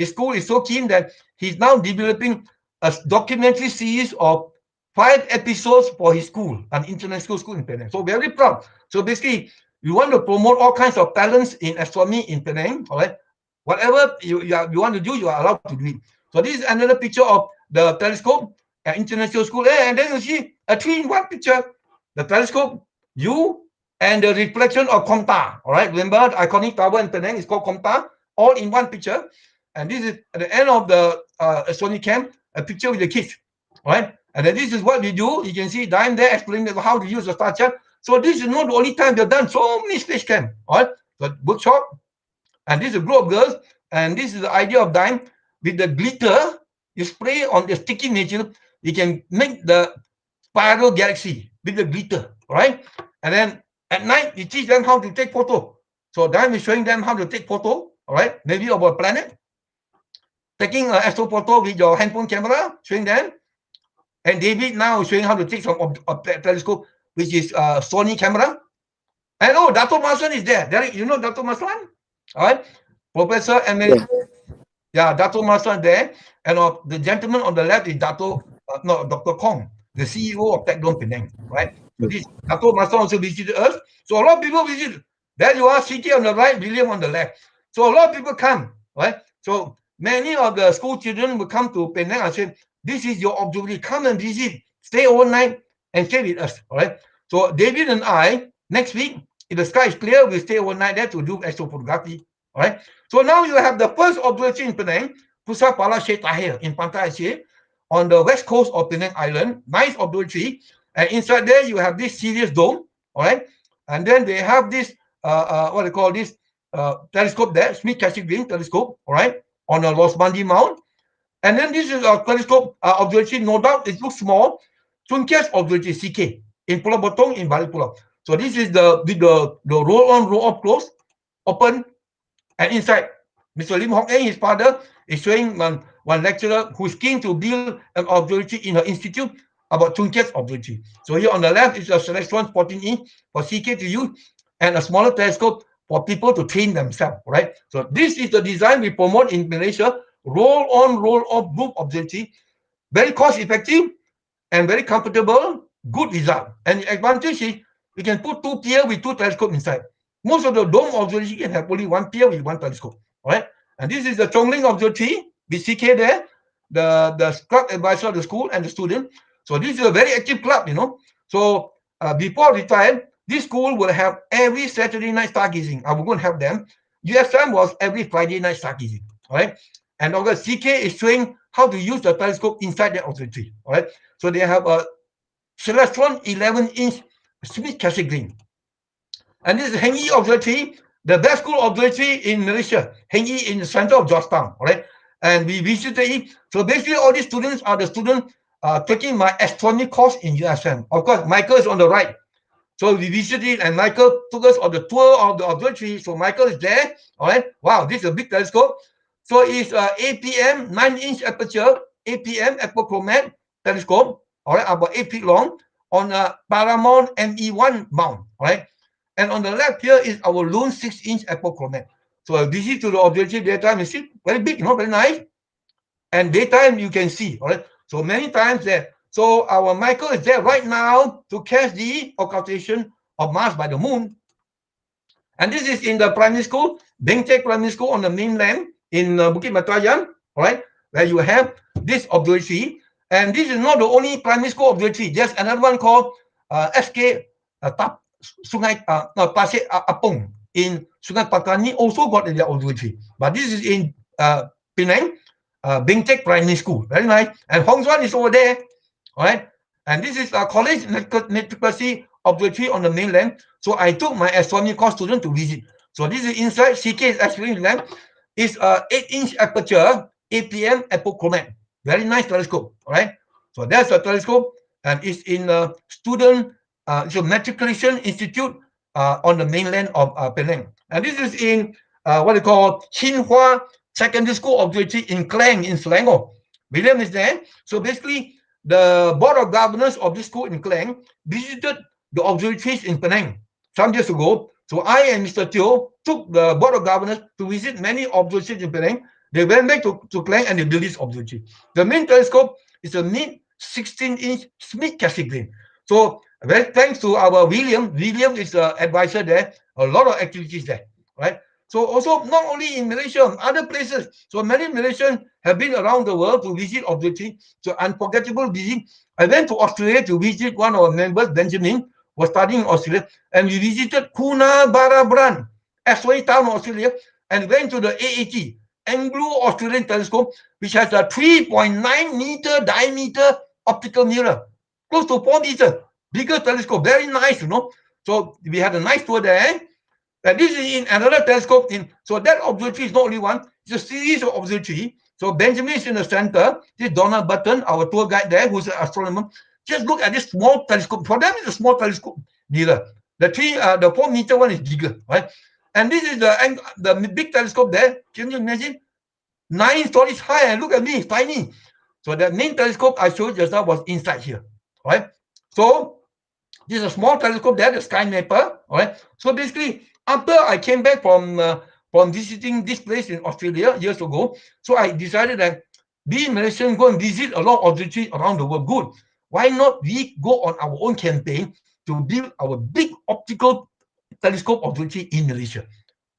school is so keen that he's now developing a documentary series of 5 episodes for his school, an international school in Penang. So very proud. So basically, we want to promote all kinds of talents in astronomy in Penang, all right? Whatever you want to do, you are allowed to do it. So this is another picture of the telescope at international school. And then you see a 3-in-1 picture. The telescope, you, and the reflection of Komta. All right, remember the iconic tower in Penang is called Komta, all in one picture. And this is at the end of the astronomy camp, a picture with the kids. All right, and then this is what we do. You can see Dime there explaining how to use the star chart. So this is not the only time we've done so many space camp. All right, the workshop, and this is a group of girls, and this is the idea of Dime with the glitter. You spray on the sticky nature, you can make the spiral galaxy with the glitter, right? And then at night, you teach them how to take photo. So Dan is showing them how to take photo, all right? Maybe of a planet. Taking an astro photo with your handphone camera, showing them. And David now is showing how to take some telescope, which is Sony camera. And oh, Dato Maslan is there. Derek, you know Dato Maslan? All right? Professor Emeritus. Yeah, Dato Maslan there. And the gentleman on the left is Dr. Kong, the CEO of Tech Dome Penang, right? So this Dato Maslan also visited us. So a lot of people visit. There you are, CK on the right, William on the left. So a lot of people come, right? So many of the school children will come to Penang and say, this is your observatory, come and visit, stay overnight and stay with us, all right? So David and I, next week, if the sky is clear, we'll stay overnight there to do astrophotography, all right? So now you have the first observatory in Penang, Pusat Pala Sheikh Tahir in Pantai Aceh, on the west coast of Penang Island. Nice observatory. And inside there, you have this Sirius dome, all right? And then they have this, what they call this, telescope there, Smith-Cassegrain telescope, all right, on a Rosmandi Mount. And then this is a telescope observatory, no doubt it looks small, Sunkias observatory, CK, in Pulau Botong, in Balik Pulau. So this is the roll-on, roll-off close, open, and inside, Mr. Lim Hock Eng, his father, is showing one lecturer who is keen to build an observatory in her institute about Chungkiat's observatory. So here on the left is a Celestron 14E for CK to use, and a smaller telescope for people to train themselves, right? So this is the design we promote in Malaysia, roll-on, roll-off group observatory, very cost-effective and very comfortable, good result. And the advantage is you can put 2 pier with 2 telescopes inside. Most of the dome observatory can have only 1 pier with 1 telescope, all right? And this is the Chongling observatory with CK there, the club advisor of the school and the student. So this is a very active club, So before retired, this school will have every Saturday night stargazing. I will go and help them. USM was every Friday night stargazing, all right? And CK is showing how to use the telescope inside the observatory, all right? So they have a Celestron 11-inch Smith-Cassegrain. And this is Heng Yi Observatory, the best school observatory in Malaysia. Heng Yi in the center of Georgetown, all right? And we visited it. So basically, all these students are the students taking my astronomy course in USM. Of course, Michael is on the right. So we visited and Michael took us on the tour of the observatory. So Michael is there, all right? Wow, this is a big telescope. So it's APM, 9-inch aperture, APM, apochromat telescope, all right, about 8 feet long, on a Paramount ME1 mount, all right? And on the left here is our lone 6-inch apochromat. So this is to the observatory daytime, you see, very big, very nice. and daytime you can see. All right. So many times there. So our Michael is there right now to catch the occultation of Mars by the moon. And this is in the primary school, Beng Tek Primary School on the mainland in Bukit Batayan, all right, where you have this observatory. And this is not the only primary school observatory. There's another one called SK Sungai Pasir Apung in Sungai Patani, also got their observatory. But this is in Penang, Beng Tek Primary School. Very nice. And Hong Xuan is over there, all right. And this is a college metrocracy observatory on the mainland. So I took my astronomy course student to visit. So this is inside. CK is explaining them. It's a 8-inch aperture, APM apochromat. Very nice telescope. All right. So that's a telescope, and it's in a student. It's a matriculation institute on the mainland of Penang. And this is in what they call Chinhua Secondary School Observatory in Klang in Selangor. William is there. So basically, the board of governors of this school in Klang visited the observatories in Penang some years ago. So I and Mr. Teo took the board of governors to visit many observatories in Penang. They went back to Klang and they built this observatory. The main telescope is a mid 16-inch Smith Cassegrain. So very thanks to our William. William is the advisor there. A lot of activities there, right? So also not only in Malaysia, other places. So many Malaysians have been around the world to visit observatory. So unforgettable visit. I went to Australia to visit one of our members, Benjamin, was studying in Australia, and we visited Coonabarabran, Astronomy Town, Australia, and went to the AAT, Anglo-Australian Telescope, which has a 3.9 meter diameter optical mirror, close to 4 meters, bigger telescope, very nice, you know. So we had a nice tour there. And this is in another telescope. So that observatory is not only one, it's a series of observatory. So Benjamin is in the center. This is Donna Button, our tour guide there, who's an astronomer. Just look at this small telescope. For them, it's a small telescope mirror. The 4 meter one is bigger, right? And this is the big telescope there. Can you imagine? 9 stories high, and look at me, it's tiny. So the main telescope I showed just now was inside here, right? So this is a small telescope there, the Sky Mapper, all right? So basically, after I came back from visiting this place in Australia years ago, so I decided that we Malaysians go and visit a lot of observatories around the world. Good. Why not we go on our own campaign to build our big optical telescope observatory in Malaysia?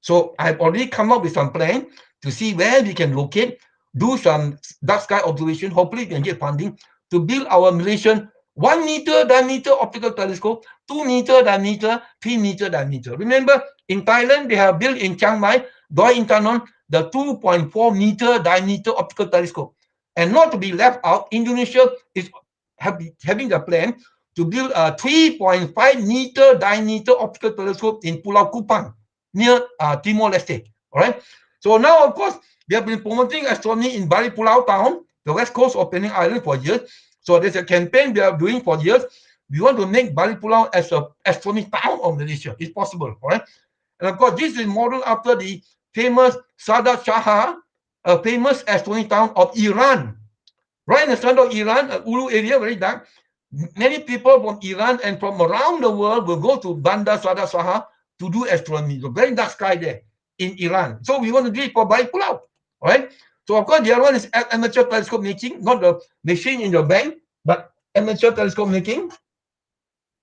So I've already come up with some plan to see where we can locate, do some dark sky observation. Hopefully, we can get funding to build our Malaysian 1 meter diameter optical telescope, 2 meter diameter, 3 meter diameter. Remember, in Thailand, they have built in Chiang Mai, Doi Intanon, the 2.4 meter diameter optical telescope. And not to be left out, Indonesia is having the plan to build a 3.5 meter diameter optical telescope in Pulau Kupang, near Timor-Leste. All right. So now, of course, we have been promoting astronomy in Balik Pulau town, the west coast of Penang Island, for years. So there's a campaign we are doing for years. We want to make Balik Pulau as an astronomy town of Malaysia. It's possible, all right? And of course, this is modeled after the famous Sadat Shah, a famous astronomy town of Iran. Right in the center of Iran, Ulu area, very dark. Many people from Iran and from around the world will go to Bandar Sadat Shah to do astronomy. So very dark sky there in Iran. So we want to do it for Balik Pulau, all right? So of course, the other one is amateur telescope making, not the machine in your bank, but amateur telescope making.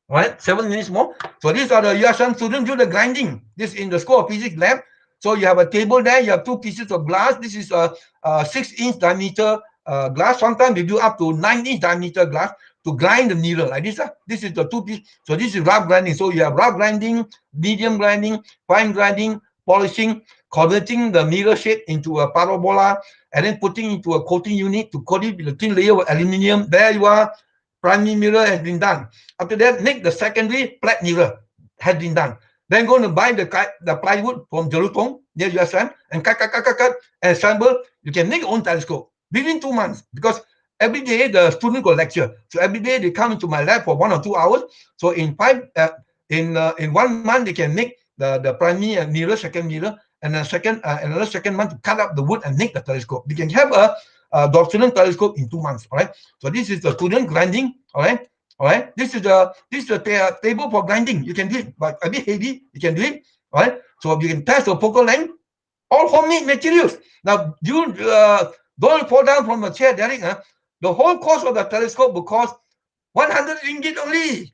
All right, 7 minutes more. So these are the USM students do the grinding. This in the School of Physics lab. So you have a table there. You have 2 pieces of glass. This is a 6-inch diameter glass. Sometimes we do up to 9-inch diameter glass to grind the needle like this. This is the 2 pieces. So this is rough grinding. So you have rough grinding, medium grinding, fine grinding, polishing, converting the mirror shape into a parabola, and then putting into a coating unit to coat it with a thin layer of aluminium. There you are. Primary mirror has been done. After that, make the secondary flat mirror has been done. Then go and buy the plywood from Jelutong near USM and cut and assemble. You can make your own telescope within 2 months, because every day the student will lecture. So every day they come into my lab for 1 or 2 hours. So in 1 month they can make the primary mirror, second mirror, and another second month to cut up the wood and make the telescope. We can have a student telescope in 2 months. All right. So this is the student grinding. All right. All right. This is the table for grinding. You can do it, but a bit heavy. You can do it. All right. So you can test the focal length. All homemade materials. Now, Don't fall down from the chair, Derek. The whole cost of the telescope will cost 100 ringgit only.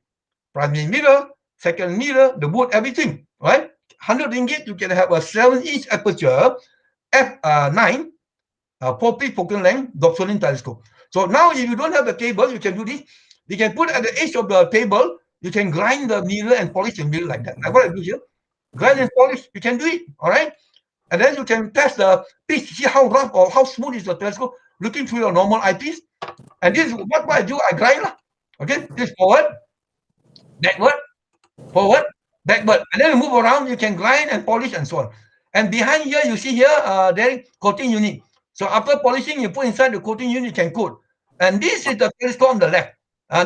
Primary mirror, second mirror, the wood, everything, right? 100 ringgit, you can have a 7-inch aperture, f9, 4-piece focal length Dobsonian telescope. So now, if you don't have the table, you can do this. You can put at the edge of the table. You can grind the mirror and polish the mirror like that. Like what I do here, grind and polish. You can do it, all right. And then you can test the piece, see how rough or how smooth is the telescope, looking through your normal eyepiece. And this is what I do. I grind, okay. This forward, backward, forward, backward, and then you move around. You can grind and polish and so on. And behind here, you see here, there coating unit. So after polishing, you put inside the coating unit, you can coat. And this is the telescope on the left.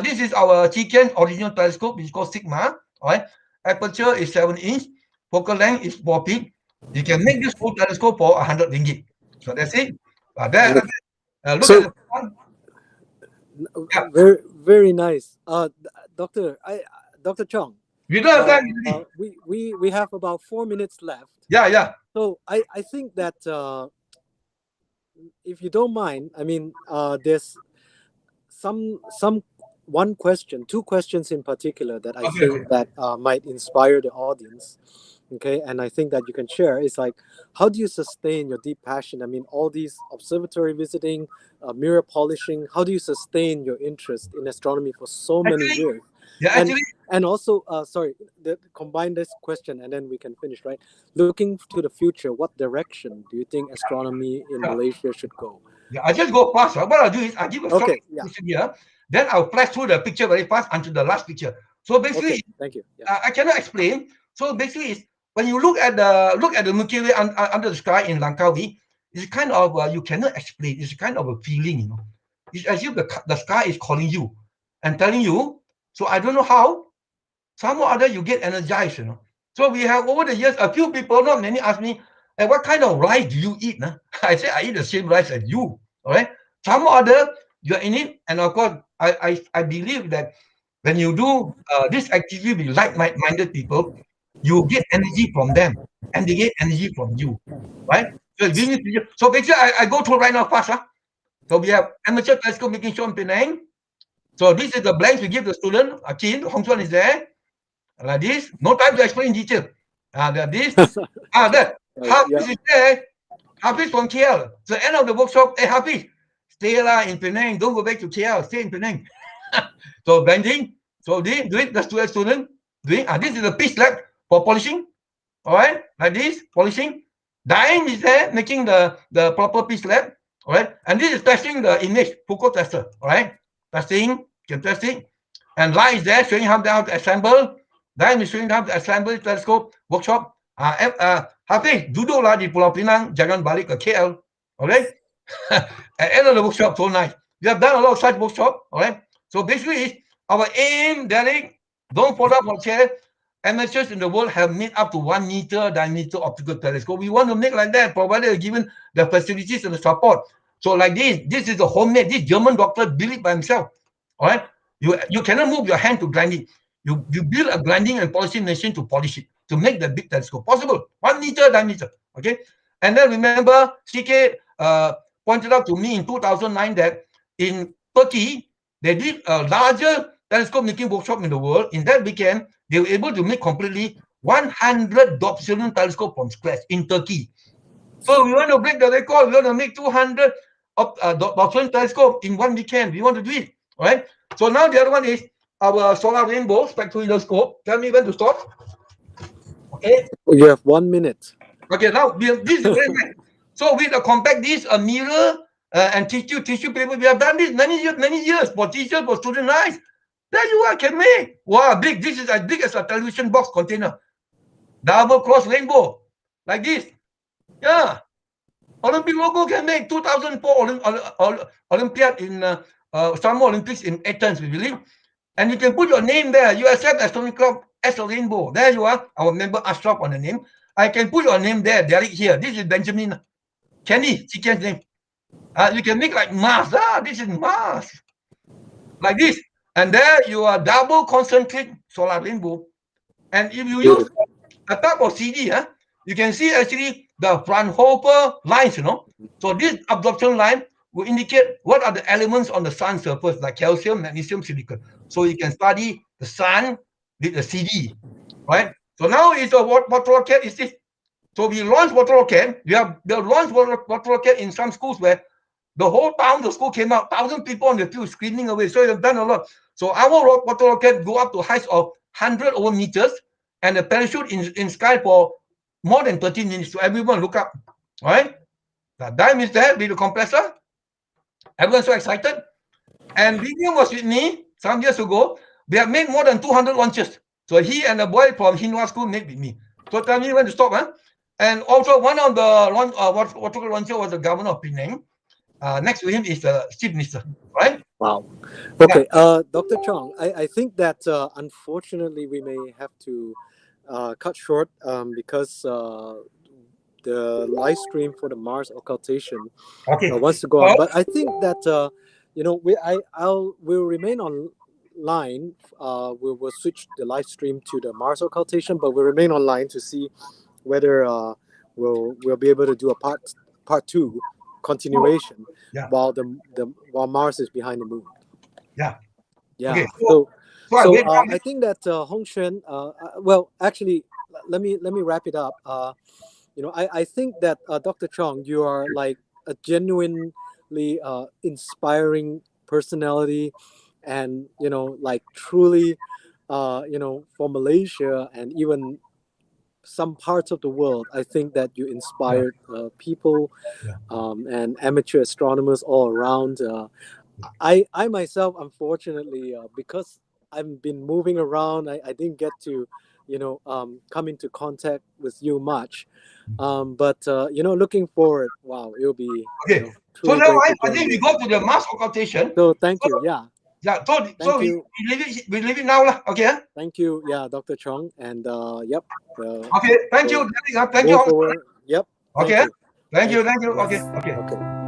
This is our Chiken's original telescope. It's called Sigma. All right. Aperture is 7-inch. Focal length is 4 feet. You can make this whole telescope for 100 ringgit. So that's it. Look at the one. Yeah. Very, very nice. Doctor Chong. We don't have time. We have about 4 minutes left. Yeah. So I think that if you don't mind, I mean, there's one question, two questions in particular that I think that might inspire the audience. Okay, and I think that you can share is like, how do you sustain your deep passion? I mean, all these observatory visiting, mirror polishing, how do you sustain your interest in astronomy for so many years? Yeah, and also, combine this question and then we can finish, right? Looking to the future, what direction do you think astronomy in Malaysia should go? Yeah, I just go fast. What I'll do is I'll give a short description here. Then I'll flash through the picture very fast until the last picture. So basically, thank you. Yeah. I cannot explain. So basically, it's, when you look at the Milky Way under the sky in Langkawi, it's kind of you cannot explain. It's kind of a feeling, you know. It's as if the sky is calling you and telling you. So I don't know how. Somehow or other you get energized, you know. So we have over the years, a few people, not many, ask me, hey, what kind of rice do you eat? Nah? I say I eat the same rice as you. All right. Somehow or other you're in it, and of course I believe that when you do this activity with like-minded people, you get energy from them, and they get energy from you, right? So basically, I go through right now fast. So we have amateur telescope making show in Penang. So this is the blanks we give the student. Akin, Hong Chuan is there. Like this. No time to explain in detail. This. That. Hafiz is there. Hafiz from KL. So end of the workshop, hey Hafiz, stay in Penang. Don't go back to KL. Stay in Penang. So bending. So do it. The student doing. This is the pitch lab for polishing. All right, like this, polishing. Dyeing is there, making the proper pitch lab. All right, and this is testing the image, Foucault tester. All right, testing, can test it. And Lai is there, showing how to assemble. Dyeing is showing how to assemble telescope workshop. Hafiz, duduk lah di Pulau Pinang, jangan balik ke KL. All right. At end of the workshop, so nice. We have done a lot of such workshop. All right. So basically, our aim, Derek, don't fall down from chair. Amateurs in the world have made up to 1 meter diameter optical telescope. We want to make like that, provided given the facilities and the support. So like this is a homemade. This German doctor built it by himself. All right, you cannot move your hand to grind it. You build a grinding and polishing machine to polish it, to make the big telescope possible. 1 meter diameter. Okay, and then remember, CK pointed out to me in 2009 that in Turkey they did a larger telescope making workshop in the world. In that weekend, they were able to make completely 100 Dobsonian telescope from scratch in Turkey. So we want to break the record. We want to make 200 Dobsonian telescope in 1 weekend. We want to do it. All right. So now the other one is our solar rainbow spectroscope. Tell me when to stop. Okay. You have 1 minute. Okay. Now this is very nice. So with a compact disc, a mirror, and tissue paper, we have done this many years for teachers, for students. Nice. There you are, can make. Wow, big. This is as big as a television box container. Double cross rainbow. Like this. Yeah. Olympic logo can make 2004 Olympiad in Summer Olympics in Athens, we believe. And you can put your name there. USM Astronomy Club as a rainbow. There you are. Our member Ashraf on the name. I can put your name there. Derek here. This is Benjamin. Kenny, Chicken's name. You can make like Mars. This is Mars. Like this. And there you are double concentric solar rainbow. And if you use a type of CD, you can see actually the Fraunhofer lines, you know. So this absorption line will indicate what are the elements on the sun's surface, like calcium, magnesium, silicon. So you can study the sun with the CD, right? So now it's a water rocket. Is this? So we launched water rocket. We have launched water rocket in some schools where the whole town, the school came out, 1,000 people on the field screaming away. So they've done a lot. So our water rocket go up to heights of 100 over meters, and the parachute in sky for more than 13 minutes. So everyone look up, all right? The dime is there with the compressor. Everyone's so excited. And William was with me some years ago. We have made more than 200 launches. So he and a boy from Hinwa school made with me. So tell me when to stop, huh? And also one of the water launcher was the governor of Penang. Next to him is the chief minister, right? Wow. Okay, Dr. Chong, I think that unfortunately we may have to cut short because the live stream for the Mars occultation Okay. wants to go on. But I think that we'll remain online. We will switch the live stream to the Mars occultation, but we'll remain online to see whether we'll be able to do a part two continuation while Mars is behind the moon. Yeah. Yeah. Okay, So I I think that Hong Xuan. Well, actually, let me wrap it up. I think that Dr. Chong, you are like a genuinely inspiring personality, and like truly, for Malaysia and even some parts of the world, I think that you inspired people and amateur astronomers all around. I myself, unfortunately, because I've been moving around, I didn't get to, come into contact with you much. But looking forward, wow, it'll be okay. So truly now great to I join think we you. go to the Mars occultation. So thank you. Yeah, Yeah. thank We you. leave it now, lah. Okay. Thank you. Yeah, Dr. Chong, and yep. Okay. Thank you. We'll Thank you. move forward. Yep. Thank Okay. you. Thank you. Thank you. Thank you. Yes. Okay. Okay. Okay.